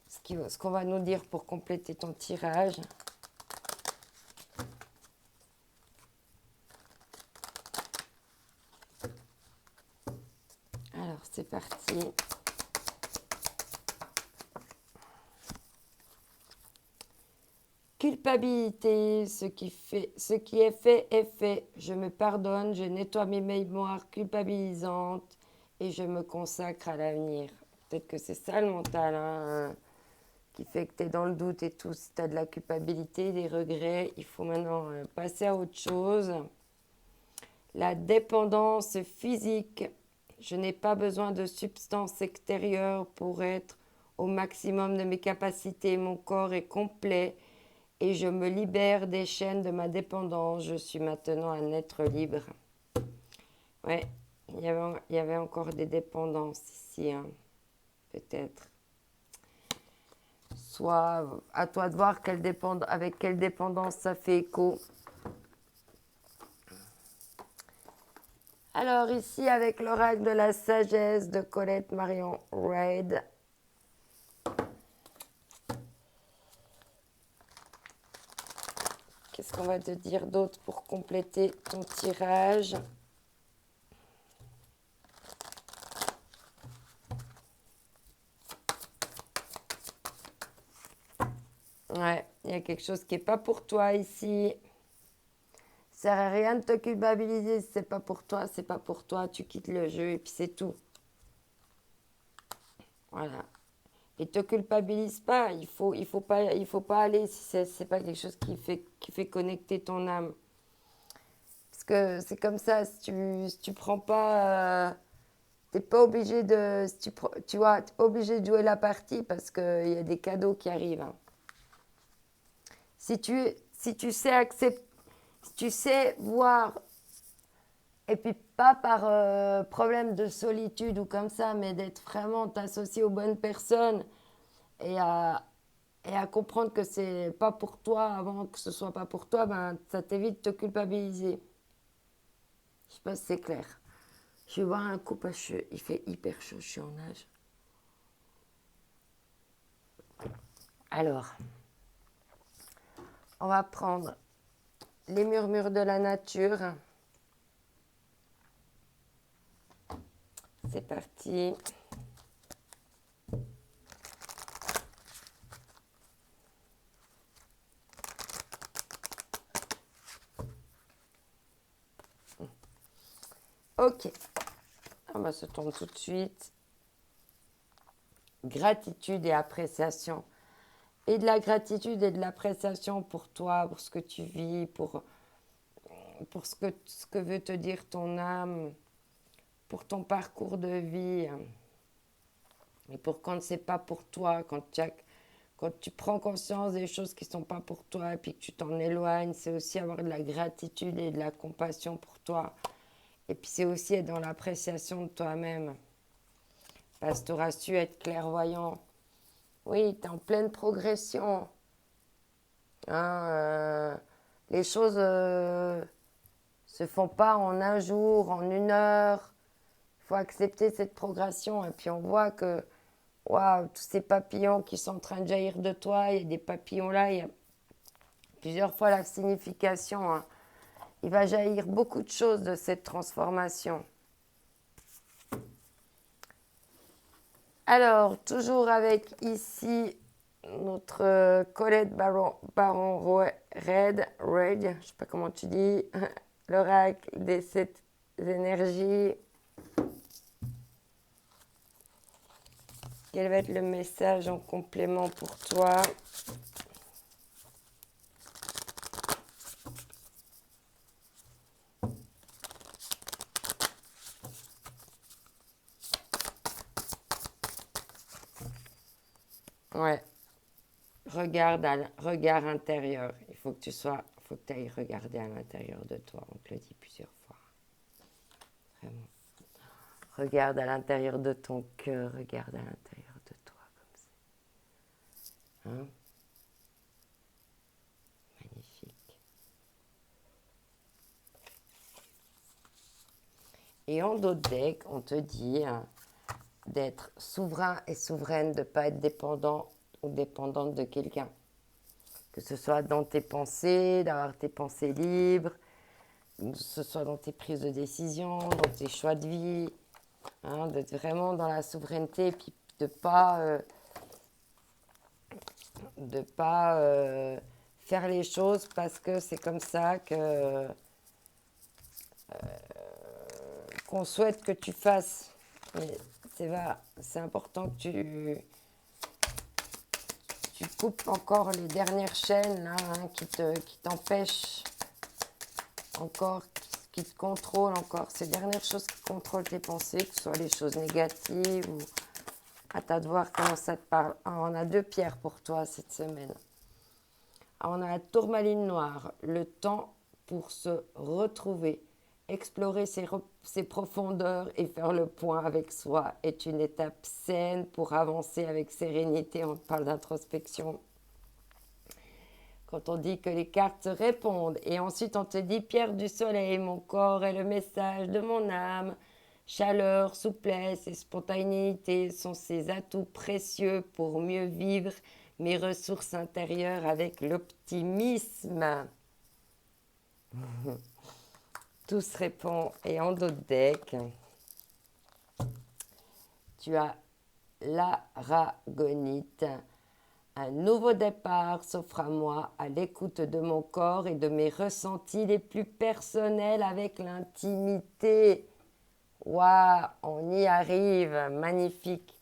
ce qu'on va nous dire pour compléter ton tirage. Alors, c'est parti. Culpabilité, ce qui est fait est fait. Je me pardonne, je nettoie mes mémoires culpabilisantes et je me consacre à l'avenir. Peut-être que c'est ça le mental, hein, qui fait que tu es dans le doute et tout. Si tu as de la culpabilité, des regrets, il faut maintenant passer à autre chose. La dépendance physique. Je n'ai pas besoin de substances extérieures pour être au maximum de mes capacités. Mon corps est complet et je me libère des chaînes de ma dépendance. Je suis maintenant un être libre. Ouais, il y avait encore des dépendances ici, hein, peut-être. soit à toi de voir avec quelle dépendance ça fait écho. Alors ici, avec l'oracle de la sagesse de Colette Marion Reid, qu'est-ce qu'on va te dire d'autre pour compléter ton tirage? Ouais, il y a quelque chose qui n'est pas pour toi ici. Ça sert à rien de te culpabiliser. Si c'est pas pour toi, c'est pas pour toi. Tu quittes le jeu et puis c'est tout. Voilà. Et te culpabilise pas. Il faut pas aller si c'est pas quelque chose qui fait connecter ton âme. Parce que c'est comme ça. Si tu prends pas, t'es pas obligé de, si tu vois, t'es pas obligé de jouer la partie parce qu'il y a des cadeaux qui arrivent. Hein. Si tu sais accepter, si tu sais voir, et puis pas par problème de solitude ou comme ça, mais d'être vraiment t'associer aux bonnes personnes et à comprendre que c'est pas pour toi avant que ce soit pas pour toi, ben ça t'évite de te culpabiliser. Je sais pas si c'est clair. Je vais boire un coup parce qu'il fait hyper chaud, je suis en nage. Alors, on va prendre les murmures de la nature. C'est parti. Ok. On va se tourner tout de suite. Gratitude et appréciation. Et de la gratitude et de l'appréciation pour toi, pour ce que tu vis, pour ce que veut te dire ton âme, pour ton parcours de vie. Et pour quand c'est pas pour toi, quand tu prends conscience des choses qui sont pas pour toi et puis que tu t'en éloignes, c'est aussi avoir de la gratitude et de la compassion pour toi. Et puis c'est aussi être dans l'appréciation de toi-même. Parce que tu auras su être clairvoyant. Oui, tu es en pleine progression. Hein, les choses se font pas en un jour, en une heure. Il faut accepter cette progression. Et puis on voit que, waouh, tous ces papillons qui sont en train de jaillir de toi, il y a des papillons là, il y a plusieurs fois la signification. Hein. Il va jaillir beaucoup de choses de cette transformation. Alors, toujours avec ici notre Colette Baron-Reid, je ne sais pas comment tu dis, l'oracle des 7 énergies. Quel va être le message en complément pour toi? Ouais. Regard intérieur. Il faut que tu ailles regarder à l'intérieur de toi. On te le dit plusieurs fois. Vraiment. Regarde à l'intérieur de ton cœur. Regarde à l'intérieur de toi comme ça. Hein? Magnifique. Et en d'autres decks, on te dit d'être souverain et souveraine, de ne pas être dépendant ou dépendante de quelqu'un. Que ce soit dans tes pensées, d'avoir tes pensées libres, que ce soit dans tes prises de décision, dans tes choix de vie, hein, d'être vraiment dans la souveraineté et puis de pas faire les choses parce que c'est comme ça qu'on souhaite que tu fasses. Mais c'est important que tu coupes encore les dernières chaînes là, hein, qui t'empêchent encore, qui te contrôlent encore. Ces dernières choses qui contrôlent tes pensées, que ce soit les choses négatives ou à ta de voir comment ça te parle. Ah, on a 2 pierres pour toi cette semaine. Ah, on a la tourmaline noire, le temps pour se retrouver Explorer ses profondeurs et faire le point avec soi est une étape saine pour avancer avec sérénité. On parle d'introspection. Quand on dit que les cartes se répondent et ensuite on te dit pierre du soleil, mon corps est le message de mon âme. Chaleur, souplesse et spontanéité sont ces atouts précieux pour mieux vivre mes ressources intérieures avec l'optimisme. Tout se répond. Et en dos de deck, tu as l'aragonite. Un nouveau départ s'offre à moi à l'écoute de mon corps et de mes ressentis les plus personnels avec l'intimité. Waouh, on y arrive, magnifique.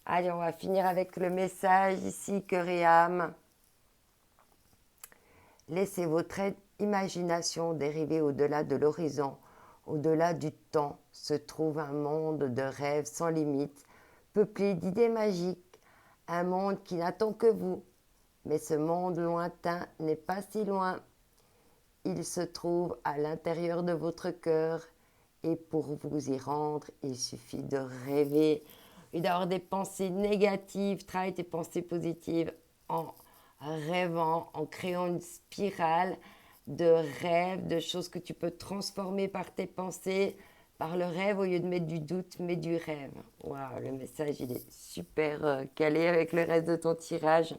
Allez, on va finir avec le message ici que Réam. Laissez votre imagination dériver au-delà de l'horizon. Au-delà du temps se trouve un monde de rêves sans limite, peuplé d'idées magiques. Un monde qui n'attend que vous. Mais ce monde lointain n'est pas si loin. Il se trouve à l'intérieur de votre cœur. Et pour vous y rendre, il suffit de rêver et d'avoir des pensées négatives. Travaille tes pensées positives en rêvant, en créant une spirale de rêves, de choses que tu peux transformer par tes pensées, par le rêve, au lieu de mettre du doute, mets du rêve. Waouh, le message, il est super calé avec le reste de ton tirage.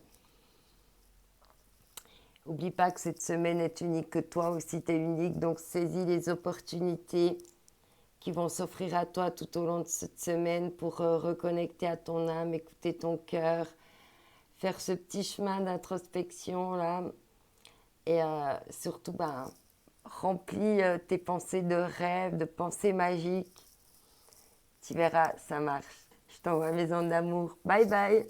N'oublie pas que cette semaine est unique, que toi aussi tu es unique, donc saisis les opportunités qui vont s'offrir à toi tout au long de cette semaine pour reconnecter à ton âme, écouter ton cœur, faire ce petit chemin d'introspection là, et surtout remplis tes pensées de rêves, de pensées magiques. Tu verras, ça marche. Je t'envoie mes ondes d'amour. Bye bye.